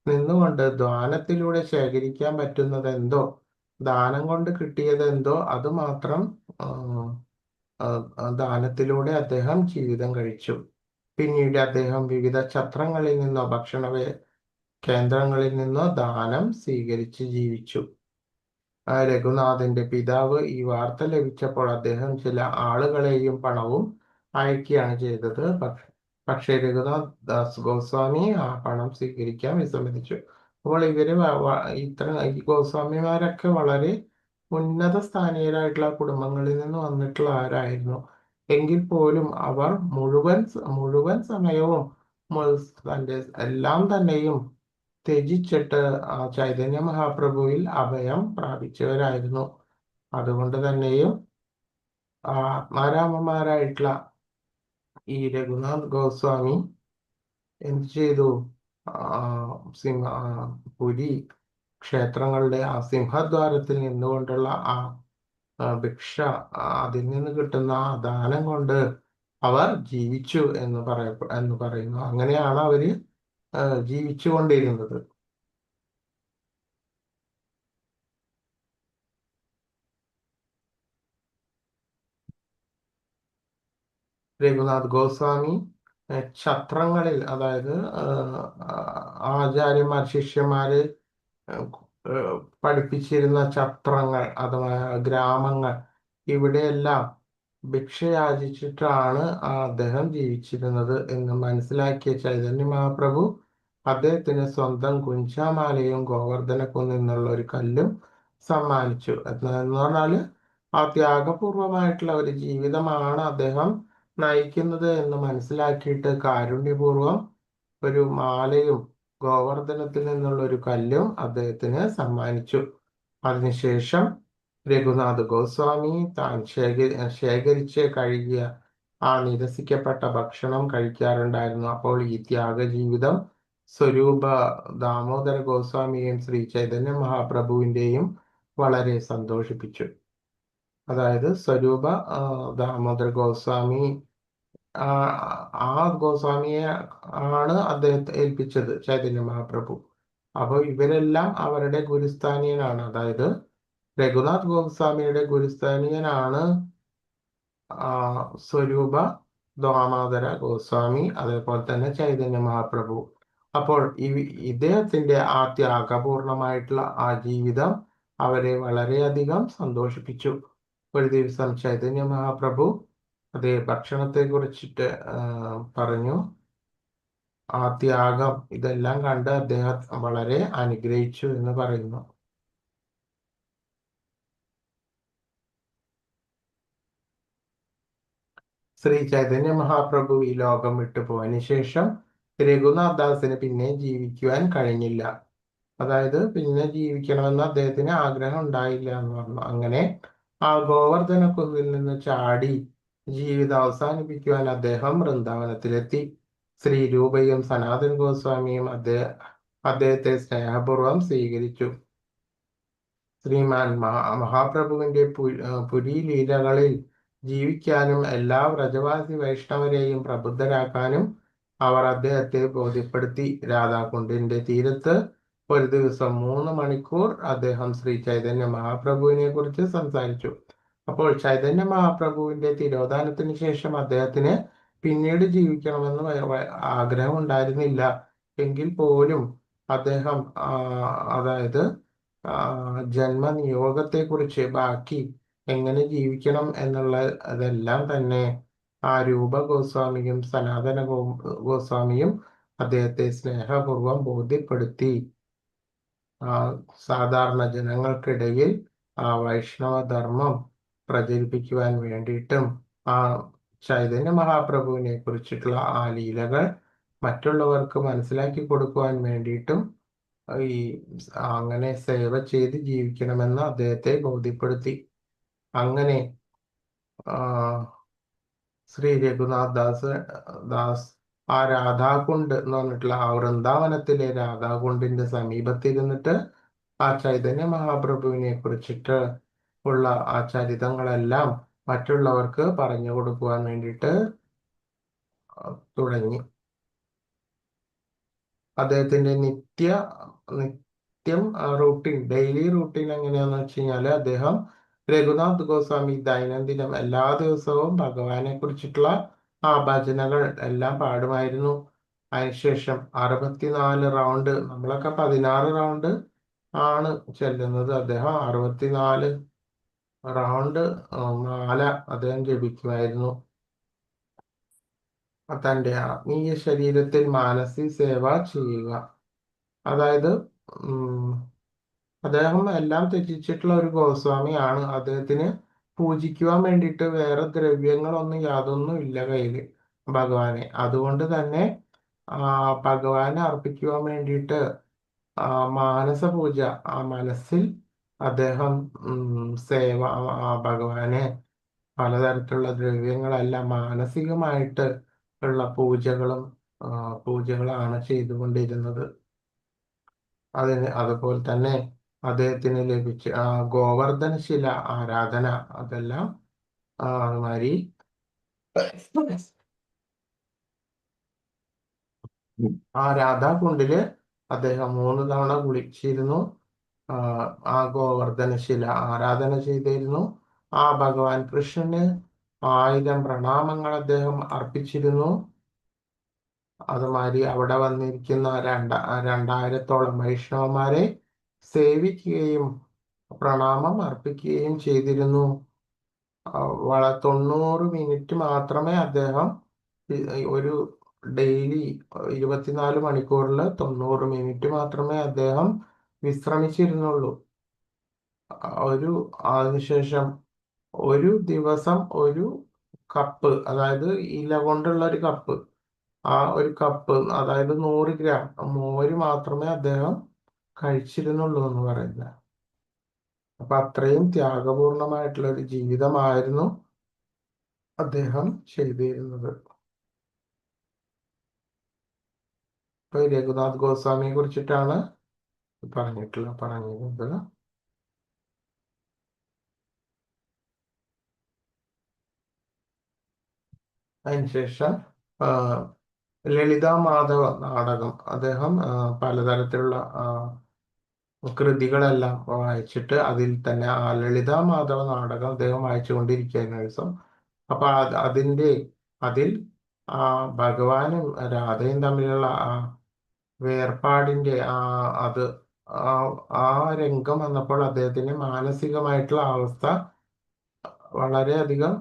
നിന്നുകൊണ്ട് ദ്വാനത്തിലൂടെ ശേഖരിക്കാൻ പറ്റുന്നത് എന്തോ, ദാനം കൊണ്ട് കിട്ടിയത് എന്തോ അത് മാത്രം ദാനത്തിലൂടെ അദ്ദേഹം ജീവിതം കഴിച്ചു. പിന്നീട് അദ്ദേഹം വിവിധ ഛത്രങ്ങളിൽ നിന്നോ ഭക്ഷണ കേന്ദ്രങ്ങളിൽ നിന്നോ ദാനം സ്വീകരിച്ച് ജീവിച്ചു. രഘുനാഥന്റെ പിതാവ് ഈ വാർത്ത ലഭിച്ചപ്പോൾ അദ്ദേഹം ചില ആളുകളെയും പണവും അയക്കുകയാണ് ചെയ്തത്. പക്ഷേ രഘുനാഥ് ദാസ് ഗോസ്വാമി ആ പണം സ്വീകരിക്കാൻ വിസമ്മതിച്ചു. അപ്പോൾ ഈ ഗോസ്വാമിമാരൊക്കെ വളരെ ഉന്നത സ്ഥാനീയരായിട്ടുള്ള കുടുംബങ്ങളിൽ നിന്ന് വന്നിട്ടുള്ള ആരായിരുന്നു. എങ്കിൽ പോലും അവർ മുഴുവൻ സമയവും തന്റെ എല്ലാം തന്നെയും ത്യജിച്ചിട്ട് ആ ചൈതന്യ മഹാപ്രഭുവിൽ അഭയം പ്രാപിച്ചവരായിരുന്നു. അതുകൊണ്ട് തന്നെയും ആത്മാരാമന്മാരായിട്ടുള്ള ഈ രഘുനാഥ് ഗോസ്വാമി എന്ത് ചെയ്തു? പുരി ക്ഷേത്രങ്ങളുടെ ആ സിംഹദ്വാരത്തിൽ നിന്നുകൊണ്ടുള്ള ആ ഭിക്ഷ, അതിൽ നിന്ന് കിട്ടുന്ന ആ ദാനം കൊണ്ട് അവർ ജീവിച്ചു എന്ന് പറയുന്നു. അങ്ങനെയാണ് അവര് ജീവിച്ചു കൊണ്ടിരുന്നത്. രഘുനാഥ് ഗോസ്വാമി ഛത്രങ്ങളിൽ, അതായത് ആചാര്യന്മാർ ശിഷ്യന്മാര് പഠിപ്പിച്ചിരുന്ന ഛത്രങ്ങൾ അഥവാ ഗ്രാമങ്ങൾ, ഇവിടെയെല്ലാം ഭിക്ഷയാചിച്ചിട്ടാണ് അദ്ദേഹം ജീവിച്ചിരുന്നത് എന്ന് മനസ്സിലാക്കിയ ചൈതന്യ മഹാപ്രഭു അദ്ദേഹത്തിന് സ്വന്തം കുഞ്ചാമാലയും ഗോവർദ്ധനക്കുന്നിൽ നിന്നുള്ള ഒരു കല്ലും സമ്മാനിച്ചു. എന്ന് പറഞ്ഞാല് ആ ത്യാഗപൂർവമായിട്ടുള്ള ഒരു ജീവിതമാണ് അദ്ദേഹം നയിക്കുന്നത് എന്ന് മനസ്സിലാക്കിയിട്ട് കാരുണ്യപൂർവം ഒരു മാലയും ഗോവർദ്ധനത്തിൽ നിന്നുള്ള ഒരു കല്ലും അദ്ദേഹത്തിന് സമ്മാനിച്ചു. അതിനുശേഷം രഘുനാഥ് ഗോസ്വാമി താൻ ശേഖരിച്ച് കഴുകിയ ആ നിരസിക്കപ്പെട്ട ഭക്ഷണം കഴിക്കാറുണ്ടായിരുന്നു. അപ്പോൾ ഈ ത്യാഗ ജീവിതം സ്വരൂപ ദാമോദര ഗോസ്വാമിയെയും ശ്രീ ചൈതന്യ മഹാപ്രഭുവിന്റെയും വളരെ സന്തോഷിപ്പിച്ചു. അതായത് സ്വരൂപ ദാമോദര ഗോസ്വാമി, ആ ഗോസ്വാമിയെ ആണ് അദ്ദേഹത്തെ ഏൽപ്പിച്ചത് ചൈതന്യ മഹാപ്രഭു. അപ്പോൾ ഇവരെല്ലാം അവരുടെ ഗുരുസ്ഥാനീയനാണ്. അതായത് രഘുനാഥ് ഗോസ്വാമിയുടെ ഗുരുസ്ഥാനീയനാണ് സ്വരൂപ ദാമോദര ഗോസ്വാമി, അതേപോലെ തന്നെ ചൈതന്യ മഹാപ്രഭു. അപ്പോൾ ഇദ്ദേഹത്തിന്റെ ആ ത്യാഗപൂർണമായിട്ടുള്ള ആ ജീവിതം അവരെ വളരെയധികം സന്തോഷിപ്പിച്ചു. ഒരു ദിവസം ചൈതന്യ മഹാപ്രഭു അതേ ഭക്ഷണത്തെ കുറിച്ചിട്ട് പറഞ്ഞു. ആ ത്യാഗം ഇതെല്ലാം കണ്ട് അദ്ദേഹം വളരെ അനുഗ്രഹിച്ചു എന്ന് പറയുന്നു. ശ്രീ ചൈതന്യ മഹാപ്രഭു ഈ ലോകം വിട്ടു പോയതിനു ശേഷം രഘുനാഥ് ദാസിന് പിന്നെ ജീവിക്കുവാൻ കഴിഞ്ഞില്ല. അതായത് പിന്നെ ജീവിക്കണമെന്ന് അദ്ദേഹത്തിന് ആഗ്രഹം ഉണ്ടായില്ല എന്ന് പറഞ്ഞു. അങ്ങനെ ആ ഗോവർദ്ധന കുന്നിൽ നിന്ന് ചാടി ജീവിതം അവസാനിപ്പിക്കുവാൻ അദ്ദേഹം വൃന്ദാവനത്തിലെത്തി. ശ്രീ രൂപയും സനാതൻ ഗോസ്വാമിയും അദ്ദേഹത്തെ സ്നേഹപൂർവ്വം സ്വീകരിച്ചു. ശ്രീമാൻ മഹാപ്രഭുവിന്റെ പുരി ലീലകളിൽ ജീവിക്കാനും എല്ലാ വ്രജവാസി വൈഷ്ണവരെയും പ്രബുദ്ധരാക്കാനും അവർ അദ്ദേഹത്തെ ബോധ്യപ്പെടുത്തി. രാധാകുണ്ടിന്റെ തീരത്ത് ഒരു ദിവസം 3 മണിക്കൂർ അദ്ദേഹം ശ്രീ ചൈതന്യ മഹാപ്രഭുവിനെ കുറിച്ച് സംസാരിച്ചു. അപ്പോൾ ചൈതന്യ മഹാപ്രഭുവിന്റെ തിരോധാനത്തിന് ശേഷം അദ്ദേഹത്തിന് പിന്നീട് ജീവിക്കണമെന്ന് ആഗ്രഹം ഉണ്ടായിരുന്നില്ല. എങ്കിൽ പോലും അദ്ദേഹം അതായത് ജന്മനിയോഗത്തെക്കുറിച്ച് ബാക്കി എങ്ങനെ ജീവിക്കണം അതെല്ലാം തന്നെ ആ രൂപ ഗോസ്വാമിയും സനാതന ഗോസ്വാമിയും അദ്ദേഹത്തെ സ്നേഹപൂർവ്വം ബോധ്യപ്പെടുത്തി. സാധാരണ ജനങ്ങൾക്കിടയിൽ ആ വൈഷ്ണവ ധർമ്മം പ്രചരിപ്പിക്കുവാൻ വേണ്ടിയിട്ടും ആ ചൈതന്യ മഹാപ്രഭുവിനെ കുറിച്ചിട്ടുള്ള ആ ലീലകൾ മറ്റുള്ളവർക്ക് മനസ്സിലാക്കി കൊടുക്കുവാൻ വേണ്ടിയിട്ടും അങ്ങനെ സേവ ചെയ്ത് ജീവിക്കണമെന്ന് അദ്ദേഹത്തെ ബോധ്യപ്പെടുത്തി. അങ്ങനെ ശ്രീ രഘുനാഥ് ദാസ് ആ രാധാകുണ്ട് എന്ന് പറഞ്ഞിട്ടുള്ള ആ വൃന്ദാവനത്തിലെ രാധാകുണ്ടിന്റെ സമീപത്തിരുന്നിട്ട് ആ ചൈതന്യ മഹാപ്രഭുവിനെ കുറിച്ചിട്ട് ഉള്ള ആ ചരിതങ്ങളെല്ലാം മറ്റുള്ളവർക്ക് പറഞ്ഞു കൊടുക്കുവാൻ വേണ്ടിയിട്ട് തുടങ്ങി. അദ്ദേഹത്തിന്റെ നിത്യം റൂട്ടീൻ, ഡെയിലി റൂട്ടീൻ എങ്ങനെയാന്ന് വെച്ച് കഴിഞ്ഞാല് അദ്ദേഹം രഘുനാഥ് ഗോസ്വാമി ദൈനംദിനം എല്ലാ ദിവസവും ഭഗവാനെ കുറിച്ചിട്ടുള്ള ആ ഭജനകൾ എല്ലാം പാടുമായിരുന്നു. അതിനുശേഷം 64 റൗണ്ട്, നമ്മളൊക്കെ 16 റൗണ്ട് ആണ് ചെല്ലുന്നത്, അദ്ദേഹം 64 റൗണ്ട് മാല അദ്ദേഹം ജപിക്കുമായിരുന്നു. തന്റെ ആത്മീയ ശരീരത്തിൽ മാനസിക സേവ ചെയ്യുക. അതായത് അദ്ദേഹം എല്ലാം ത്യജിച്ചിട്ടുള്ള ഒരു ഗോസ്വാമിയാണ്. അദ്ദേഹത്തിന് പൂജിക്കുവാൻ വേണ്ടിയിട്ട് വേറെ ദ്രവ്യങ്ങളൊന്നും യാതൊന്നും ഇല്ല കയ്യില് ഭഗവാനെ. അതുകൊണ്ട് തന്നെ ഭഗവാനെ അർപ്പിക്കുവാൻ വേണ്ടിയിട്ട് മാനസ പൂജ, ആ മനസ്സിൽ അദ്ദേഹം സേവ ഭഗവാനെ പലതരത്തിലുള്ള ദ്രവ്യങ്ങളല്ല മാനസികമായിട്ട് ഉള്ള പൂജകളാണ് ചെയ്തുകൊണ്ടിരുന്നത്. അതുപോലെ തന്നെ അദ്ദേഹത്തിന് ലഭിച്ച ഗോവർദ്ധനശില ആരാധന, അതെല്ലാം അതുമാതിരി ആ രാധാകുണ്ടില് അദ്ദേഹം 3 തവണ കുളിച്ചിരുന്നു. ആ ഗോവർദ്ധനശില ആരാധന ചെയ്തിരുന്നു. ആ ഭഗവാൻ കൃഷ്ണന് 1000 പ്രണാമങ്ങൾ അദ്ദേഹം അർപ്പിച്ചിരുന്നു. അതുമാതിരി അവിടെ വന്നിരിക്കുന്ന 2000-ഓളം വൈഷ്ണവന്മാരെ സേവിക്കുകയും പ്രണാമം അർപ്പിക്കുകയും ചെയ്തിരുന്നു. 90 മിനിറ്റ് മാത്രമേ അദ്ദേഹം ഒരു ഡെയിലി 24 മണിക്കൂറിൽ 90 മിനിറ്റ് മാത്രമേ അദ്ദേഹം വിശ്രമിച്ചിരുന്നുള്ളൂ. അതിനുശേഷം ഒരു ദിവസം ഒരു കപ്പ്, അതായത് ഇല കൊണ്ടുള്ള ഒരു കപ്പ്, ആ ഒരു കപ്പ് അതായത് 100 ഗ്രാം മോര് മാത്രമേ അദ്ദേഹം കഴിച്ചിരുന്നുള്ളൂ എന്ന് പറയുന്നത്. അപ്പൊ അത്രയും ത്യാഗപൂർണമായിട്ടുള്ള ഒരു ജീവിതമായിരുന്നു അദ്ദേഹം ചെയ്തിരുന്നത്. ഇപ്പൊ രഘുനാഥ് ഗോസ്വാമിയെ കുറിച്ചിട്ടാണ് പറഞ്ഞത്. അതിനുശേഷം ലളിതാ മാധവ നാടകം അദ്ദേഹം പലതരത്തിലുള്ള കൃതികളെല്ലാം വായിച്ചിട്ട് അതിൽ തന്നെ ആ ലളിതാ മാധവ നാടകം അദ്ദേഹം വായിച്ചുകൊണ്ടിരിക്കുകയായിരുന്നു ഒരു ദിവസം. അപ്പൊ അതിൽ ആ ഭഗവാനും രാധയും തമ്മിലുള്ള ആ വേർപാടിന്റെ അത് ആ ആ രംഗം വന്നപ്പോൾ അദ്ദേഹത്തിന്റെ മാനസികമായിട്ടുള്ള അവസ്ഥ വളരെയധികം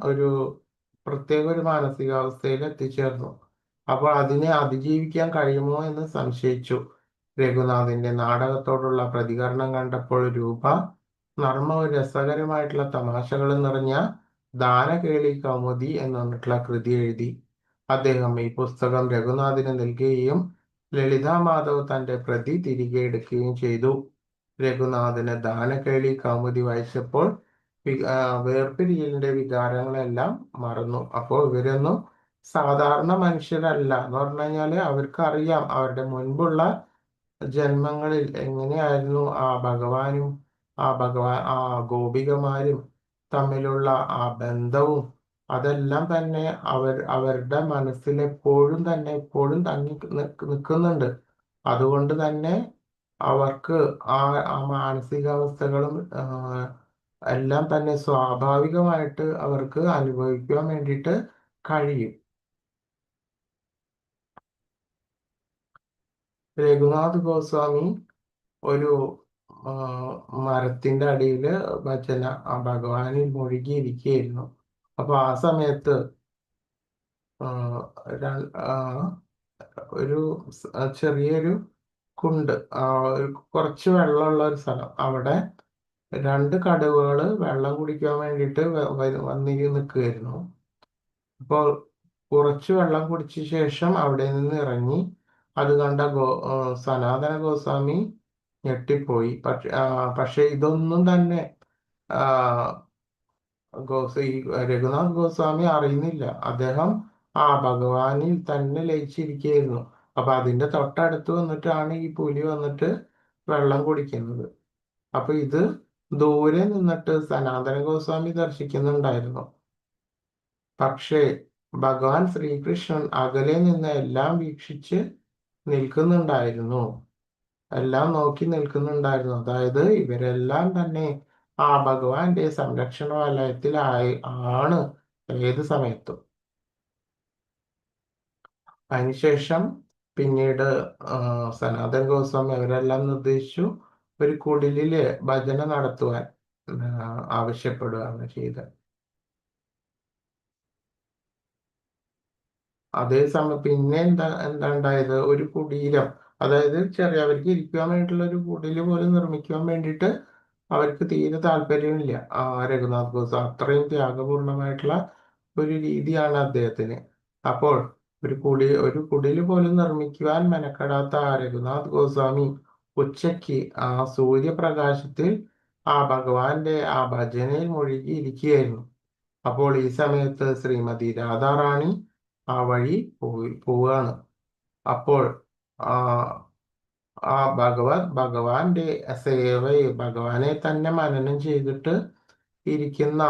പ്രത്യേക ഒരു മാനസികാവസ്ഥയിൽ എത്തിച്ചേർന്നു. അപ്പോൾ അതിനെ അതിജീവിക്കാൻ കഴിയുമോ എന്ന് സംശയിച്ചു. രഘുനാഥിന്റെ നാടകത്തോടുള്ള പ്രതികരണം കണ്ടപ്പോൾ രൂപ നർമ്മവും രസകരമായിട്ടുള്ള തമാശകൾ നിറഞ്ഞ ദാനകേളി കൗമുദി എന്ന് പറഞ്ഞിട്ടുള്ള കൃതി എഴുതി. അദ്ദേഹം ഈ പുസ്തകം രഘുനാഥിന് നൽകുകയും ലളിതാ മാധവ് തന്റെ പ്രതി തിരികെ എടുക്കുകയും ചെയ്തു. രഘുനാഥന് ദാനകേളി കൗമുദി വായിച്ചപ്പോൾ വേർപിരിയലിന്റെ വികാരങ്ങളെല്ലാം മറന്നു. അപ്പോൾ ഇവരൊന്നും സാധാരണ മനുഷ്യരല്ല എന്ന് പറഞ്ഞു കഴിഞ്ഞാല് അവർക്ക് അറിയാം അവരുടെ മുൻപുള്ള ജന്മങ്ങളിൽ എങ്ങനെയായിരുന്നു ആ ഗോപികമാരും തമ്മിലുള്ള ആ ബന്ധവും അതെല്ലാം തന്നെ അവരുടെ മനസ്സിൽ എപ്പോഴും തങ്ങി നിൽക്കുന്നുണ്ട്. അതുകൊണ്ട് തന്നെ അവർക്ക് ആ മാനസികാവസ്ഥകളും എല്ലാം തന്നെ സ്വാഭാവികമായിട്ട് അവർക്ക് അനുഭവിക്കാൻ വേണ്ടിയിട്ട് കഴിയും. രഘുനാഥ് ഗോസ്വാമി ഒരു മരത്തിന്റെ അടിയില് ഭഗവാനിൽ മുഴുകിയിരിക്കുകയായിരുന്നു. അപ്പൊ ആ സമയത്ത് ഒരു ചെറിയൊരു കുണ്ട്, കുറച്ച് വെള്ളമുള്ള ഒരു സ്ഥലം, അവിടെ 2 കടുവകൾ വെള്ളം കുടിക്കാൻ വേണ്ടിയിട്ട് നിൽക്കുകയായിരുന്നു. അപ്പോൾ കുറച്ച് വെള്ളം കുടിച്ച ശേഷം അവിടെ നിന്ന് ഇറങ്ങി അത് കണ്ട സനാതന ഗോസ്വാമി ഞെട്ടിപ്പോയി. പക്ഷെ ഇതൊന്നും തന്നെ ഈ രഘുനാഥ് ഗോസ്വാമി അറിയുന്നില്ല. അദ്ദേഹം ഭഗവാനിൽ തന്നെ ലയിച്ചിരിക്കുകയായിരുന്നു. അപ്പൊ അതിന്റെ തൊട്ടടുത്ത് വന്നിട്ടാണ് ഈ പുലി വന്നിട്ട് വെള്ളം കുടിക്കുന്നത്. അപ്പൊ ഇത് ദൂരെ നിന്നിട്ട് സനാതന ഗോസ്വാമി ദർശിക്കുന്നുണ്ടായിരുന്നു. പക്ഷേ ഭഗവാൻ ശ്രീകൃഷ്ണൻ അകലെ നിന്ന് എല്ലാം വീക്ഷിച്ച് നിൽക്കുന്നുണ്ടായിരുന്നു, എല്ലാം നോക്കി നിൽക്കുന്നുണ്ടായിരുന്നു. അതായത് ഇവരെല്ലാം തന്നെ ഭഗവാന്റെ സംരക്ഷണ വലയത്തിലാണ് ഏത് സമയത്തും. അതിനുശേഷം പിന്നീട് സനാതൻ ഗോസ്വാമി അവരെല്ലാം നിർദ്ദേശിച്ചു ഒരു കുടിലില് ഭജന നടത്തുവാൻ ആവശ്യപ്പെടുകയാണ് ചെയ്തത്. അതേസമയം പിന്നെ എന്താ ഉണ്ടായത്, ഒരു കുടീരം, അതായത് അവർക്ക് ഇരിക്കുവാൻ വേണ്ടിയിട്ടുള്ള ഒരു കുടില് പോലും നിർമ്മിക്കുവാൻ വേണ്ടിയിട്ട് അവർക്ക് തീരെ താല്പര്യമില്ല. രഘുനാഥ് ഗോസ്വാമി അത്രയും ത്യാഗപൂർണമായിട്ടുള്ള ഒരു രീതിയാണ് അദ്ദേഹത്തിന്. അപ്പോൾ ഒരു കുടില് പോലും നിർമ്മിക്കുവാൻ മെനക്കെടാത്ത രഘുനാഥ് ഗോസ്വാമി ഉച്ചയ്ക്ക് സൂര്യപ്രകാശത്തിൽ ഭഗവാന്റെ ഭജനയിൽ മുഴുകിയിരിക്കുകയായിരുന്നു. അപ്പോൾ ഈ സമയത്ത് ശ്രീമതി രാധാറാണി വഴി പോവുകയാണ്. അപ്പോൾ ഭഗവാന്റെ ഭഗവാനെ തന്നെ മനനം ചെയ്തിട്ട് ഇരിക്കുന്ന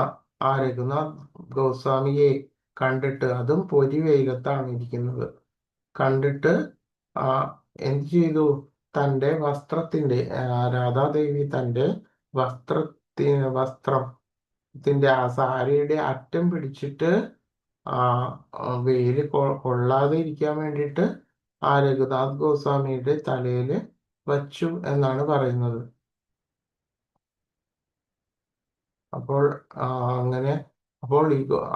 രഘുനാഥ് ഗോസ്വാമിയെ കണ്ടിട്ട്, അതും പൊരി വെയിലത്താണ് ഇരിക്കുന്നത്, കണ്ടിട്ട് എന്ത് ചെയ്തു, തൻ്റെ വസ്ത്രത്തിന്റെ രാധാദേവി തൻ്റെ വസ്ത്രത്തിന്റെ സാരിയുടെ അറ്റം പിടിച്ചിട്ട് വെയില് കൊള്ളാതെ ഇരിക്കാൻ വേണ്ടിയിട്ട് രഘുനാഥ് ഗോസ്വാമിയുടെ തലയിൽ വച്ചു എന്നാണ് പറയുന്നത്. അപ്പോൾ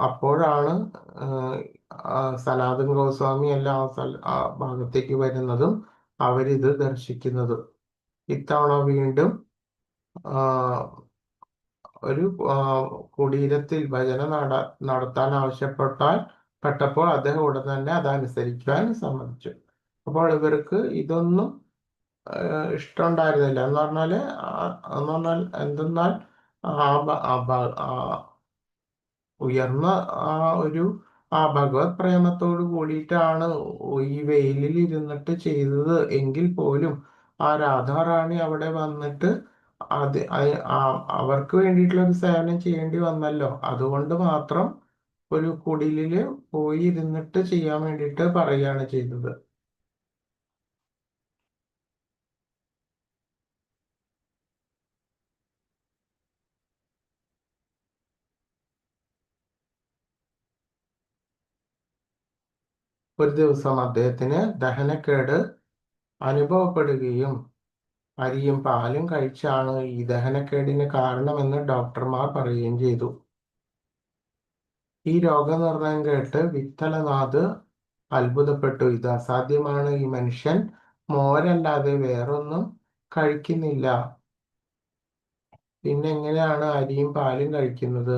അപ്പോഴാണ് സനാതൻ ഗോസ്വാമി എല്ലാം ആ ഭാഗത്തേക്ക് വരുന്നതും അവരിത് ദർശിക്കുന്നതും. ഇത്തവണ വീണ്ടും ഒരു കുടീരത്തിൽ ഭജന നടത്താൻ പെട്ടപ്പോൾ അദ്ദേഹം ഉടൻ തന്നെ അതനുസരിക്കാൻ സമ്മതിച്ചു. അപ്പോൾ ഇവർക്ക് ഇതൊന്നും ഇഷ്ടമുണ്ടായിരുന്നില്ല. എന്ന് പറഞ്ഞാൽ എന്തെന്നാൽ ഉയർന്ന ഒരു ഭഗവത് പ്രേമത്തോട് കൂടിയിട്ടാണ് ഈ വെയിലിൽ ഇരുന്നിട്ട് ചെയ്തത് എങ്കിൽ പോലും രാധാറാണി അവിടെ വന്നിട്ട് അവർക്ക് വേണ്ടിയിട്ടുള്ള ഒരു സേവനം ചെയ്യേണ്ടി വന്നല്ലോ, അതുകൊണ്ട് മാത്രം ഒരു കുടിലില് പോയി ഇരുന്നിട്ട് ചെയ്യാൻ വേണ്ടിയിട്ട് പറയുകയാണ് ചെയ്തത്. ഒരു ദിവസം അദ്ദേഹത്തിന് ദഹനക്കേട് അനുഭവപ്പെടുകയും അരിയും പാലും കഴിച്ചാണ് ഈ ദഹനക്കേടിന് കാരണമെന്ന് ഡോക്ടർമാർ പറയുകയും ചെയ്തു. ഈ രോഗനിർണയം കേട്ട് വിത്തലനാഥ് അത്ഭുതപ്പെട്ടു. ഇത് അസാധ്യമാണ്, ഈ മനുഷ്യൻ മോരല്ലാതെ വേറൊന്നും കഴിക്കുന്നില്ല, പിന്നെ എങ്ങനെയാണ് അരിയും പാലും കഴിക്കുന്നത്?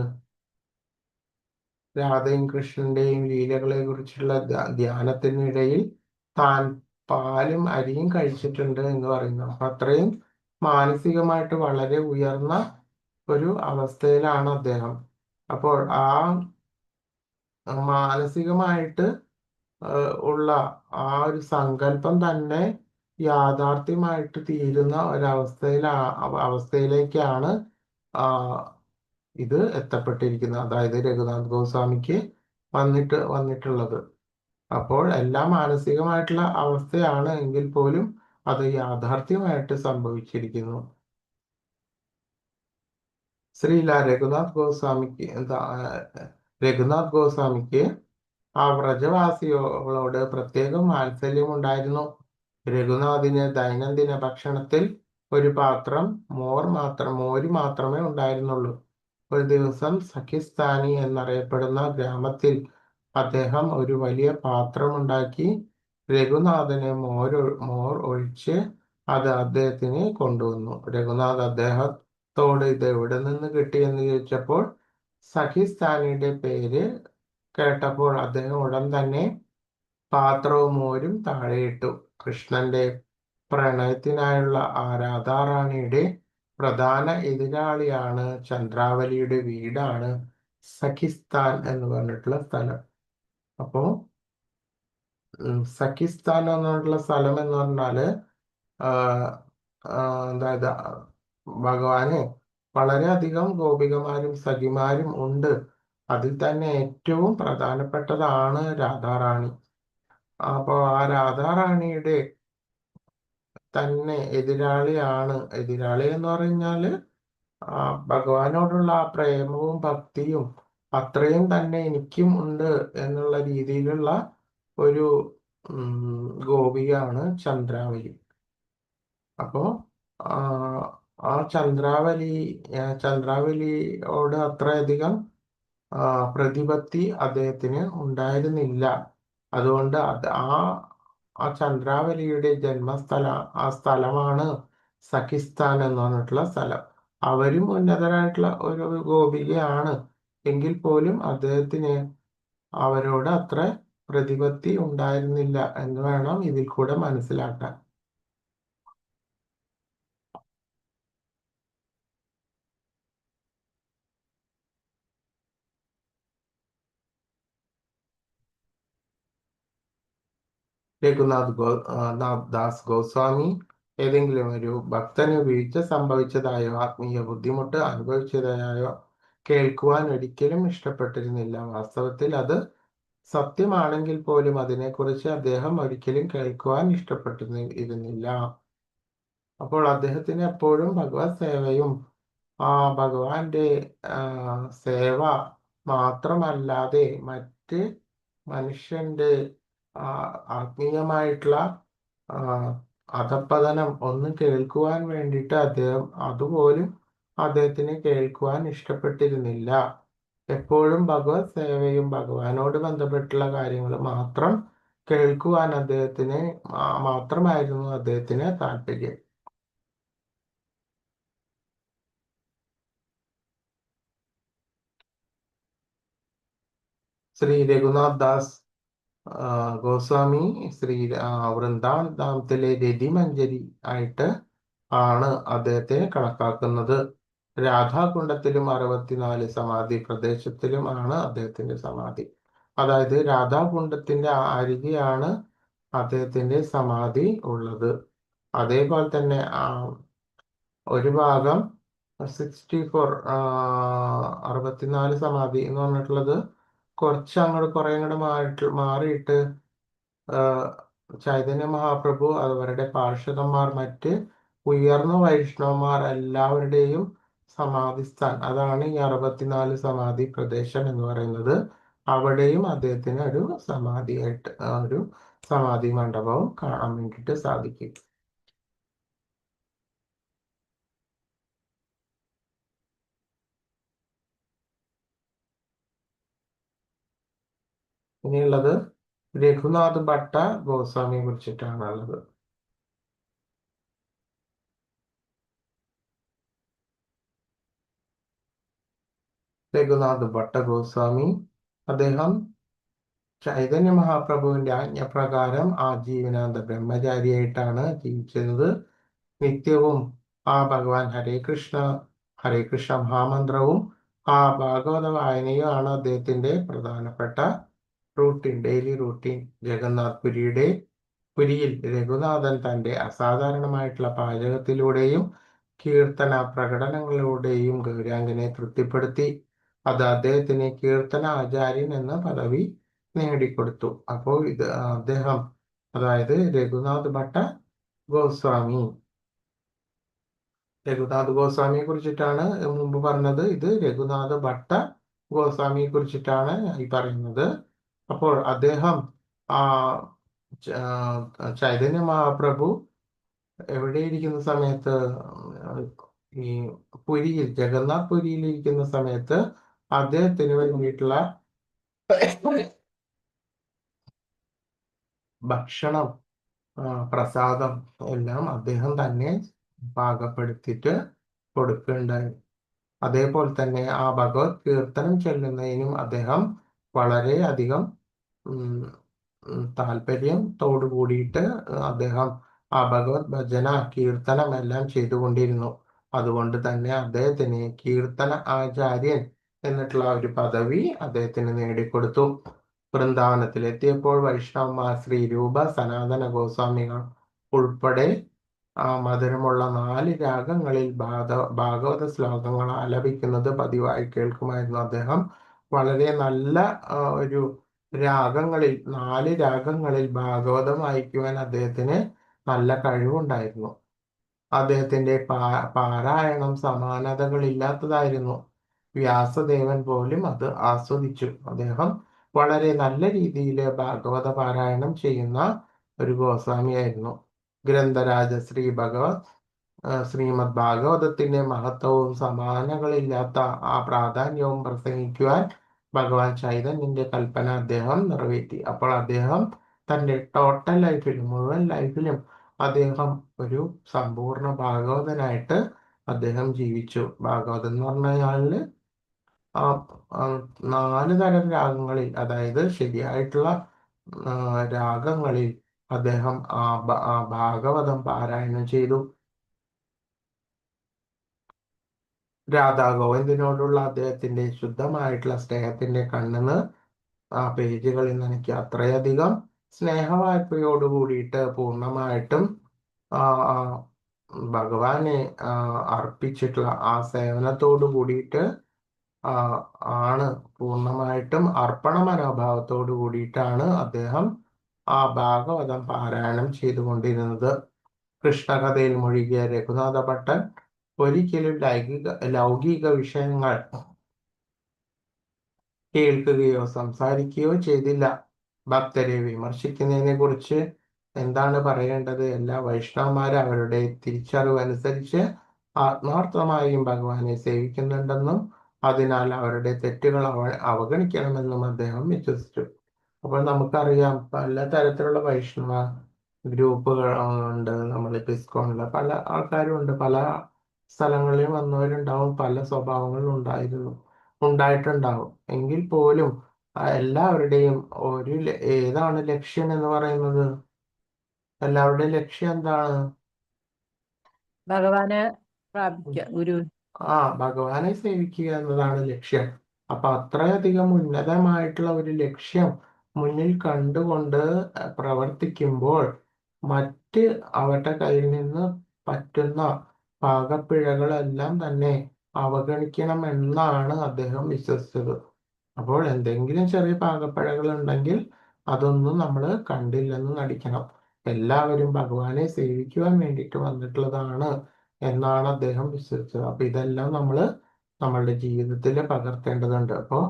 രാധയും കൃഷ്ണന്റെയും ലീലകളെ കുറിച്ചുള്ള ധ്യാനത്തിനിടയിൽ താൻ പാലും അരിയും കഴിച്ചിട്ടുണ്ട് എന്ന് പറയുന്നു. അപ്പൊ അത്രയും മാനസികമായിട്ട് വളരെ ഉയർന്ന ഒരു അവസ്ഥയിലാണ് അദ്ദേഹം. അപ്പോൾ ആ മാനസികമായിട്ട് ഉള്ള ആ ഒരു സങ്കല്പം തന്നെ യാഥാർത്ഥ്യമായിട്ട് തീരുന്ന അവസ്ഥയിലേക്കാണ് ഇത് എത്തപ്പെട്ടിരിക്കുന്നത്. അതായത് രഘുനാഥ് ഗോസ്വാമിക്ക് വന്നിട്ടുള്ളത്. അപ്പോൾ എല്ലാം മാനസികമായിട്ടുള്ള അവസ്ഥയാണ് എങ്കിൽ പോലും അത് യാഥാർത്ഥ്യമായിട്ട് സംഭവിച്ചിരിക്കുന്നു. ശ്രീല രഘുനാഥ് ഗോസ്വാമിക്ക് ആ വ്രജവാസികളോട് പ്രത്യേകം വാത്സല്യം ഉണ്ടായിരുന്നു. രഘുനാഥിന് ദൈനംദിന ഭക്ഷണത്തിൽ ഒരു പാത്രം മോര് മാത്രമേ ഉണ്ടായിരുന്നുള്ളൂ. ഒരു ദിവസം സഖിസ്ഥാനി എന്നറിയപ്പെടുന്ന ഗ്രാമത്തിൽ അദ്ദേഹം ഒരു വലിയ പാത്രമുണ്ടാക്കി രഘുനാഥന് മോർ ഒഴിച്ച് അത് അദ്ദേഹത്തിന് കൊണ്ടുവന്നു. രഘുനാഥ് അദ്ദേഹത്തോട് ഇത് എവിടെ നിന്ന് കിട്ടിയെന്ന് ചോദിച്ചപ്പോൾ സഖിസ്ഥാനിയുടെ പേര് കേട്ടപ്പോൾ അദ്ദേഹം ഉടൻ തന്നെ പാത്രവും മോരും താഴെയിട്ടു. കൃഷ്ണന്റെ പ്രണയത്തിനായുള്ള ആ രാധാറാണിയുടെ പ്രധാന എതിരാളിയാണ് ചന്ദ്രാവലിയുടെ വീടാണ് സഖിസ്ഥാൻ എന്ന് പറഞ്ഞിട്ടുള്ള സ്ഥലം. അപ്പോ സഖിസ്ഥാൻ എന്ന് പറഞ്ഞിട്ടുള്ള സ്ഥലം എന്ന് പറഞ്ഞാല് അതായത് ഭഗവാന് വളരെയധികം ഗോപികമാരും സഖിമാരും ഉണ്ട്. അതിൽ തന്നെ ഏറ്റവും പ്രധാനപ്പെട്ടതാണ് രാധാറാണി. അപ്പോ ആ രാധാറാണിയുടെ തന്നെ എതിരാളി എന്ന് പറഞ്ഞാല് ഭഗവാനോടുള്ള ആ പ്രേമവും ഭക്തിയും അത്രയും തന്നെ എനിക്കും ഉണ്ട് എന്നുള്ള രീതിയിലുള്ള ഒരു ഗോപികയാണ് ചന്ദ്രാവലി. അപ്പോ ആ ചന്ദ്രാവലിയോട് അത്രയധികം പ്രതിപത്തി അദ്ദേഹത്തിന് ഉണ്ടായിരുന്നില്ല. അതുകൊണ്ട് ആ ചന്ദ്രാവലിയുടെ ആ സ്ഥലമാണ് സഖിസ്ഥാൻ എന്ന് പറഞ്ഞിട്ടുള്ള സ്ഥലം. അവരും ഉന്നതരായിട്ടുള്ള ഒരു ഗോപികയാണ് എങ്കിൽ പോലും അദ്ദേഹത്തിന് അവരോട് അത്ര പ്രതിപത്തി ഉണ്ടായിരുന്നില്ല എന്ന് വേണം ഇതിൽ കൂടെ മനസ്സിലാക്കാൻ. ദാസ് ഗോസ്വാമി ഏതെങ്കിലും ഒരു ഭക്തന് വീഴ്ച സംഭവിച്ചതായോ ആത്മീയ ബുദ്ധിമുട്ട് അനുഭവിച്ചതായോ കേൾക്കുവാൻ ഒരിക്കലും ഇഷ്ടപ്പെട്ടിരുന്നില്ല. വാസ്തവത്തിൽ അത് സത്യമാണെങ്കിൽ പോലും അതിനെക്കുറിച്ച് അദ്ദേഹം ഒരിക്കലും കേൾക്കുവാൻ ഇഷ്ടപ്പെട്ടിരുന്നില്ല. അപ്പോൾ അദ്ദേഹത്തിന് എപ്പോഴും ഭഗവത് സേവയും ഭഗവാന്റെ സേവ മാത്രമല്ലാതെ മറ്റ് മനുഷ്യന്റെ ആത്മീയമായിട്ടുള്ള അധപ്പതനം ഒന്നും കേൾക്കുവാൻ വേണ്ടിയിട്ട് അതുപോലും അദ്ദേഹത്തിന് കേൾക്കുവാൻ ഇഷ്ടപ്പെട്ടിരുന്നില്ല. എപ്പോഴും ഭഗവത് സേവയും ഭഗവാനോട് ബന്ധപ്പെട്ടുള്ള കാര്യങ്ങൾ മാത്രം കേൾക്കുവാൻ മാത്രമായിരുന്നു അദ്ദേഹത്തിന് താല്പര്യം. ശ്രീ രഘുനാഥ് ദാസ് ഗോസ്വാമി വൃന്ദാവൻ ധാമത്തിലെ രതിമഞ്ജരി ആയിട്ട് ആണ് അദ്ദേഹത്തെ കണക്കാക്കുന്നത്. രാധാകുണ്ടത്തിലും 64 സമാധി പ്രദേശത്തിലും ആണ് അദ്ദേഹത്തിന്റെ സമാധി. അതായത് രാധാകുണ്ടത്തിന്റെ അരികെയാണ് അദ്ദേഹത്തിന്റെ സമാധി ഉള്ളത്. അതേപോലെ തന്നെ ഒരു ഭാഗം 64 സമാധി എന്ന് പറഞ്ഞിട്ടുള്ളത് കുറച്ച് അങ്ങോട്ട് കുറെ അങ്ങോട്ട് മാറിയിട്ട് ചൈതന്യ മഹാപ്രഭു അവരുടെ പാർഷദന്മാർ മറ്റ് ഉയർന്ന വൈഷ്ണവന്മാർ എല്ലാവരുടെയും സമാധിസ്ഥാൻ, അതാണ് ഈ 64 സമാധി പ്രദേശം എന്ന് പറയുന്നത്. അവിടെയും അദ്ദേഹത്തിന് ഒരു സമാധിയായിട്ട് ഒരു സമാധി മണ്ഡപവും കാണാൻ വേണ്ടിയിട്ട് സാധിക്കും. ഇനിയുള്ളത് രഘുനാഥ് ഭട്ട ഗോസ്വാമിയെ കുറിച്ചിട്ടാണുള്ളത്. രഘുനാഥ് ഭട്ട ഗോസ്വാമി, അദ്ദേഹം ചൈതന്യ മഹാപ്രഭുവിന്റെ ആജ്ഞപ്രകാരം ആജീവനാന്ത ബ്രഹ്മചാരിയായിട്ടാണ് ജീവിച്ചിരുന്നത്. നിത്യവും ആ ഭഗവാൻ ഹരേ കൃഷ്ണ മഹാമന്ത്രവും ആ ഭാഗവത വായനയുമാണ് അദ്ദേഹത്തിന്റെ പ്രധാനപ്പെട്ട ഡെയിലി റൂട്ടീൻ. പുരിയിൽ രഘുനാഥൻ തന്റെ അസാധാരണമായിട്ടുള്ള പാചകത്തിലൂടെയും കീർത്തന പ്രകടനങ്ങളിലൂടെയും ഗൗരാംഗനെ തൃപ്തിപ്പെടുത്തി. അത് അദ്ദേഹത്തിന് കീർത്തന ആചാര്യൻ എന്ന പദവി നേടിക്കൊടുത്തു. അപ്പോൾ അദ്ദേഹം, അതായത് രഘുനാഥ് ഭട്ട ഗോസ്വാമി, രഘുനാഥ് ഗോസ്വാമിയെ കുറിച്ചിട്ടാണ് മുമ്പ് പറഞ്ഞത്. ഇത് രഘുനാഥ് ഭട്ട ഗോസ്വാമിയെ കുറിച്ചിട്ടാണ് ഈ പറയുന്നത്. അപ്പോൾ അദ്ദേഹം ചൈതന്യ മഹാപ്രഭു എവിടെയിരിക്കുന്ന സമയത്ത്, ഈ ജഗന്നാഥ് പുരിയിൽ ഇരിക്കുന്ന സമയത്ത് അദ്ദേഹത്തിന് വേണ്ടിയിട്ടുള്ള ഭക്ഷണം, പ്രസാദം എല്ലാം അദ്ദേഹം തന്നെ പാകപ്പെടുത്തിയിട്ട് കൊടുക്കുകയുണ്ടായി. അതേപോലെ തന്നെ ആ ഭഗവത് കീർത്തനം ചൊല്ലുന്നതിനും അദ്ദേഹം വളരെയധികം താല്പര്യത്തോടു കൂടിയിട്ട് അദ്ദേഹം ആ ഭഗവത് ഭജന കീർത്തനം എല്ലാം ചെയ്തുകൊണ്ടിരുന്നു. അതുകൊണ്ട് തന്നെ അദ്ദേഹത്തിന് കീർത്തന ആചാര്യൻ എന്നിട്ടുള്ള ഒരു പദവി അദ്ദേഹത്തിന് നേടിക്കൊടുത്തു. വൃന്ദാവനത്തിലെത്തിയപ്പോൾ വൈഷ്ണവന്മാർ ശ്രീരൂപ സനാതന ഗോസ്വാമികൾ ഉൾപ്പെടെ മധുരമുള്ള 4 രാഗങ്ങളിൽ ഭാഗവത ശ്ലോകങ്ങൾ ആലപിക്കുന്നത് പതിവായി കേൾക്കുമായിരുന്നു. അദ്ദേഹം വളരെ നല്ല ഒരു 4 രാഗങ്ങളിൽ ഭാഗവതം വായിക്കുവാൻ അദ്ദേഹത്തിന് നല്ല കഴിവുണ്ടായിരുന്നു. അദ്ദേഹത്തിന്റെ പാരായണം സമാനതകളില്ലാത്തതായിരുന്നു. വ്യാസദേവൻ പോലും അത് ആസ്വദിച്ചു. അദ്ദേഹം വളരെ നല്ല രീതിയിൽ ഭാഗവത പാരായണം ചെയ്യുന്ന ഒരു ഗോസ്വാമിയായിരുന്നു. ഗ്രന്ഥരാജ ശ്രീമദ് ഭാഗവതത്തിന്റെ മഹത്വവും സമാനകളില്ലാത്ത ആ പ്രാധാന്യവും പ്രസംഗിക്കുവാൻ ഭഗവാൻ ചൈതന്യന്റെ കൽപ്പന അദ്ദേഹം നിറവേറ്റി. അപ്പോൾ അദ്ദേഹം തന്റെ ടോട്ടൽ ലൈഫിലും, മുഴുവൻ ലൈഫിലും അദ്ദേഹം ഒരു സമ്പൂർണ്ണ ഭാഗവതനായിട്ട് അദ്ദേഹം ജീവിച്ചു. ഭാഗവതം എന്ന് പറഞ്ഞാല് 4 തരം രാഗങ്ങളിൽ, അതായത് ശരിയായിട്ടുള്ള രാഗങ്ങളിൽ അദ്ദേഹം ഭാഗവതം പാരായണം ചെയ്തു. രാധാ ഗോവിന്ദനോടുള്ള അദ്ദേഹത്തിന്റെ ശുദ്ധമായിട്ടുള്ള സ്നേഹത്തിന്റെ കണ്ണിന് ആ പേജുകളിൽ നിന്ന് എനിക്ക് അത്രയധികം സ്നേഹവായ്പയോട് കൂടിയിട്ട് പൂർണ്ണമായിട്ടും ഭഗവാനെ അർപ്പിച്ചിട്ടുള്ള ആ സേവനത്തോട് കൂടിയിട്ട് ആണ്, പൂർണ്ണമായിട്ടും അർപ്പണ മനോഭാവത്തോട് കൂടിയിട്ടാണ് അദ്ദേഹം ആ ഭാഗവതം പാരായണം ചെയ്തുകൊണ്ടിരുന്നത്. കൃഷ്ണകഥയിൽ മുഴുകിയ രഘുനാഥ ഭട്ടൻ ഒരിക്കലും ലൗകിക വിഷയങ്ങൾ കേൾക്കുകയോ സംസാരിക്കുകയോ ചെയ്തില്ല. ഭക്തരെ വിമർശിക്കുന്നതിനെ കുറിച്ച് എന്താണ് പറയേണ്ടത്? എല്ലാ വൈഷ്ണവന്മാരും അവരുടെ തിരിച്ചറിവ് അനുസരിച്ച് ആത്മാർത്ഥമായും ഭഗവാനെ സേവിക്കുന്നുണ്ടെന്നും അതിനാൽ അവരുടെ തെറ്റുകൾ അവഗണിക്കണമെന്നും അദ്ദേഹം വിശ്വസിച്ചു. അപ്പോൾ നമുക്കറിയാം, പല തരത്തിലുള്ള വൈഷ്ണവ ഗ്രൂപ്പുകൾ ഉണ്ട്. നമ്മളിപ്പോൾ ഇസ്കോണിലെ പല ആൾക്കാരും ഉണ്ട്, പല സ്ഥലങ്ങളിലും വന്നവരുണ്ടാവും, പല സ്വഭാവങ്ങളും ഉണ്ടായിട്ടുണ്ടാവും. എങ്കിൽ പോലും എല്ലാവരുടെയും ഏതാണ് ലക്ഷ്യം എന്ന് പറയുന്നത്? എല്ലാവരുടെയും ലക്ഷ്യം എന്താണ്? ഭഗവാനെ പ്രാപിക്കുക, ഗുരു. ഭഗവാനെ സേവിക്കുക എന്നതാണ് ലക്ഷ്യം. അപ്പൊ അത്രയധികം ഉന്നതമായിട്ടുള്ള ഒരു ലക്ഷ്യം മുന്നിൽ കണ്ടുകൊണ്ട് പ്രവർത്തിക്കുമ്പോൾ മറ്റ് അവരുടെ കയ്യിൽ നിന്ന് പറ്റുന്ന പാകപ്പിഴകളെല്ലാം തന്നെ അവഗണിക്കണം എന്നാണ് അദ്ദേഹം വിശ്വസിച്ചത്. അപ്പോൾ എന്തെങ്കിലും ചെറിയ പാകപ്പിഴകൾ ഉണ്ടെങ്കിൽ അതൊന്നും നമ്മൾ കണ്ടില്ലെന്ന് നടിക്കണം. എല്ലാവരും ഭഗവാനെ സേവിക്കുവാൻ വേണ്ടിയിട്ട് വന്നിട്ടുള്ളതാണ് എന്നാണ് അദ്ദേഹം വിശ്വസിച്ചത്. അപ്പൊ ഇതെല്ലാം നമ്മൾ നമ്മളുടെ ജീവിതത്തിൽ പകർത്തേണ്ടതുണ്ട്. അപ്പോൾ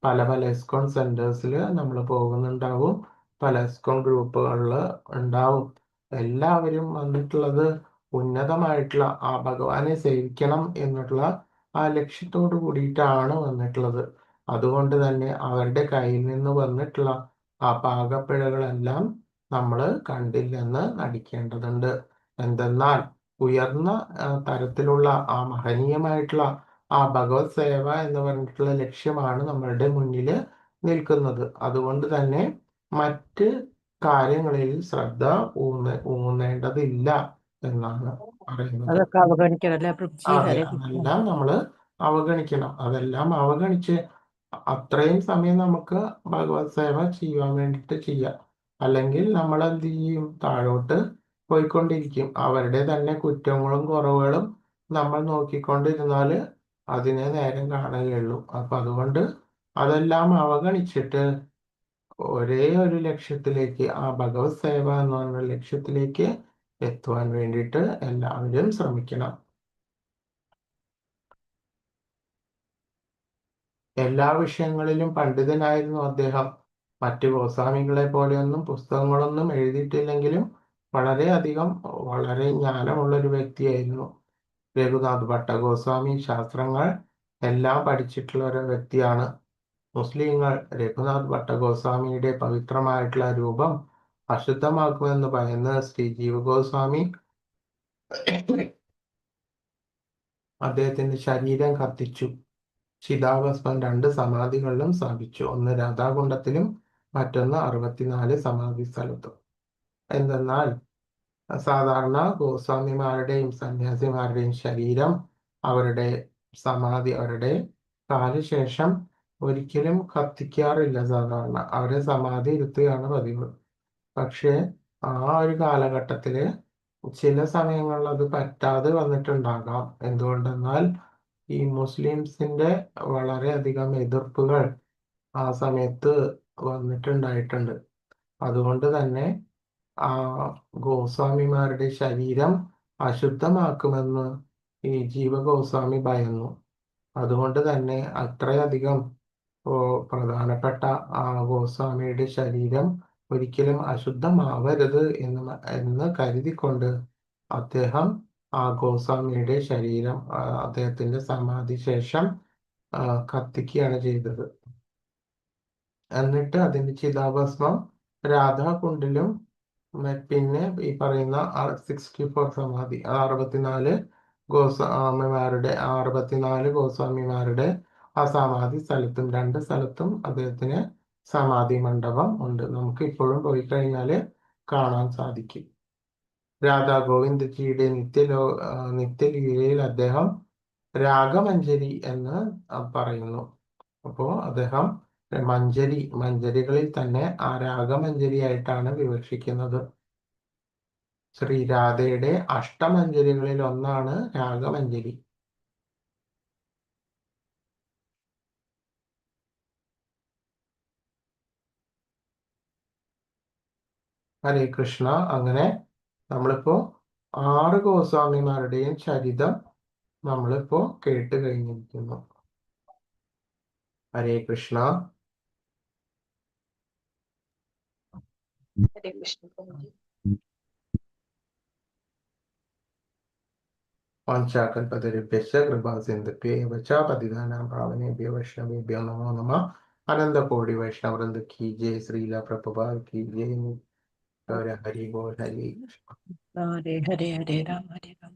പല പല എസ്കോൺ സെന്റേഴ്സിൽ നമ്മൾ പോകുന്നുണ്ടാവും, പല എസ്കോൺ ഗ്രൂപ്പുകളിൽ ഉണ്ടാവും. എല്ലാവരും വന്നിട്ടുള്ളത് ഉന്നതമായിട്ടുള്ള ആ ഭഗവാനെ സേവിക്കണം എന്നുള്ള ആ ലക്ഷ്യത്തോട് കൂടിയിട്ടാണ് വന്നിട്ടുള്ളത്. അതുകൊണ്ട് തന്നെ അവരുടെ കയ്യിൽ നിന്ന് വന്നിട്ടുള്ള ആ പാകപ്പിഴകളെല്ലാം നമ്മൾ കണ്ടില്ലെന്ന് നടിക്കേണ്ടതുണ്ട്. എന്തെന്നാൽ ഉയർന്ന തരത്തിലുള്ള ആ മഹനീയമായിട്ടുള്ള ആ ഭഗവത് സേവ എന്ന് പറഞ്ഞിട്ടുള്ള ലക്ഷ്യമാണ് നമ്മളുടെ മുന്നിൽ നിൽക്കുന്നത്. അതുകൊണ്ട് തന്നെ മറ്റ് കാര്യങ്ങളിൽ ശ്രദ്ധ ഊന്നേണ്ടതില്ല എന്നാണ് പറയുന്നത്. അതൊക്കെ അവഗണിക്കണം അല്ലേ പ്രഭുജി? അതെ, ഹരേ കൃഷ്ണ. അതെല്ലാം നമ്മൾ അവഗണിക്കണം. അതെല്ലാം അവഗണിച്ച് അത്രയും സമയം നമുക്ക് ഭഗവത് സേവ ചെയ്യാൻ വേണ്ടിയിട്ട് ചെയ്യാം. അല്ലെങ്കിൽ നമ്മൾ എന്ത് ചെയ്യും? താഴോട്ട് പോയിക്കൊണ്ടിരിക്കും. അവരുടെ തന്നെ കുറ്റങ്ങളും കുറവുകളും നമ്മൾ നോക്കിക്കൊണ്ടിരുന്നാൽ അതിനെ നേരം കാണുകയുള്ളൂ. അപ്പൊ അതുകൊണ്ട് അതെല്ലാം അവഗണിച്ചിട്ട് ഒരേ ഒരു ലക്ഷ്യത്തിലേക്ക്, ആ ഭഗവത് സേവ എന്ന് പറഞ്ഞ ലക്ഷ്യത്തിലേക്ക് എത്തുവാൻ വേണ്ടിയിട്ട് എല്ലാവരും ശ്രമിക്കണം. എല്ലാ വിഷയങ്ങളിലും പണ്ഡിതനായിരുന്നു അദ്ദേഹം. മറ്റു ഗോസ്വാമികളെ പോലെയൊന്നും പുസ്തകങ്ങളൊന്നും എഴുതിയിട്ടില്ലെങ്കിലും വളരെ ജ്ഞാനമുള്ള ഒരു വ്യക്തിയായിരുന്നു രഘുനാഥ് ഭട്ട ഗോസ്വാമി. ശാസ്ത്രങ്ങൾ എല്ലാം പഠിച്ചിട്ടുള്ള ഒരു വ്യക്തിയാണ്. മുസ്ലിങ്ങൾ രഘുനാഥ് ഭട്ട ഗോസ്വാമിയുടെ പവിത്രമായിട്ടുള്ള രൂപം അശുദ്ധമാക്കുമെന്ന് ഭയന്ന് ശ്രീ ജീവ ഗോസ്വാമി അദ്ദേഹത്തിന്റെ ശരീരം കത്തിച്ചു. ചിതാഭസ്മം 2 സമാധികളിലും സ്ഥാപിച്ചു. ഒന്ന് രാധാകുണ്ഡത്തിലും മറ്റൊന്ന് 64 സമാധി സ്ഥലത്തും. എന്തെന്നാൽ സാധാരണ ഗോസ്വാമിമാരുടെയും സന്യാസിമാരുടെയും ശരീരം അവരുടെ സമാധി, അവരുടെ കാലശേഷം ഒരിക്കലും കത്തിക്കാറില്ല. സാധാരണ അവരെ സമാധി ഇരുത്തുകയാണ് പതിവ്. പക്ഷേ ആ ഒരു കാലഘട്ടത്തില് ചില സമയങ്ങളിൽ അത് പറ്റാതെ വന്നിട്ടുണ്ടാകാം. എന്തുകൊണ്ടെന്നാൽ ഈ മുസ്ലിംസിന്റെ വളരെയധികം എതിർപ്പുകൾ ആ സമയത്ത് വന്നിട്ടുണ്ടായിട്ടുണ്ട്. അതുകൊണ്ട് തന്നെ ആ ഗോസ്വാമിമാരുടെ ശരീരം അശുദ്ധമാക്കുമെന്ന് ഈ ജീവഗോസ്വാമി ഭയന്നു. അതുകൊണ്ട് തന്നെ അത്രയധികം പ്രധാനപ്പെട്ട ആ ഗോസ്വാമിയുടെ ശരീരം ഒരിക്കലും അശുദ്ധമാവരുത് എന്ന് കരുതിക്കൊണ്ട് അദ്ദേഹം ആ ഗോസ്വാമിയുടെ ശരീരം അദ്ദേഹത്തിന്റെ സമാധി ശേഷം കത്തിക്കുകയാണ് ചെയ്തത്. എന്നിട്ട് അതിന്റെ ചിതാഭസ്മം രാധാകുണ്ടിലും പിന്നെ ഈ പറയുന്ന 64 സമാധി, 64 ഗോസ്വാമിമാരുടെ ആ സമാധി സ്ഥലത്തും 2 സ്ഥലത്തും അദ്ദേഹത്തിന് സമാധി മണ്ഡപം ഉണ്ട്. നമുക്ക് ഇപ്പോഴും പോയി കഴിഞ്ഞാല് കാണാൻ സാധിക്കും. രാധാ ഗോവിന്ദജിയുടെ നിത്യലീലയിൽ അദ്ദേഹം രാഗമഞ്ജരി എന്ന് പറയുന്നു. അപ്പോ അദ്ദേഹം മഞ്ജരികളിൽ തന്നെ ആ രാഗമഞ്ജരിയായിട്ടാണ് വിവക്ഷിക്കുന്നത്. ശ്രീരാധയുടെ അഷ്ടമഞ്ജരികളിൽ ഒന്നാണ് രാഗമഞ്ജരി. ഹരേ കൃഷ്ണ. അങ്ങനെ നമ്മളിപ്പോ 6 ഗോസ്വാമിമാരുടെയും ചരിതം നമ്മളിപ്പോ കേട്ട് കഴിഞ്ഞിരിക്കുന്നു. ഹരേ കൃഷ്ണ. ഹരേ കൃഷ്ണ പ്രഭുജി. വാഞ്ചാകൽപതരുഭ്യശ്ച കൃപാസിന്ധുഭ്യൈവ ച പതിതാനാം പാവനേഭ്യോ വൈഷ്ണവേഭ്യോ നമോ നമഃ. അനന്തകോടി വൈഷ്ണവവൃന്ദ കി ജയ്. ശ്രീല പ്രഭുപാദ് കി ജയ്. ഹരി ബോൾ. ഹരി കൃഷ്ണ. ഹരേ ഹരേ ഹരേ രാം ഹരേ രാം.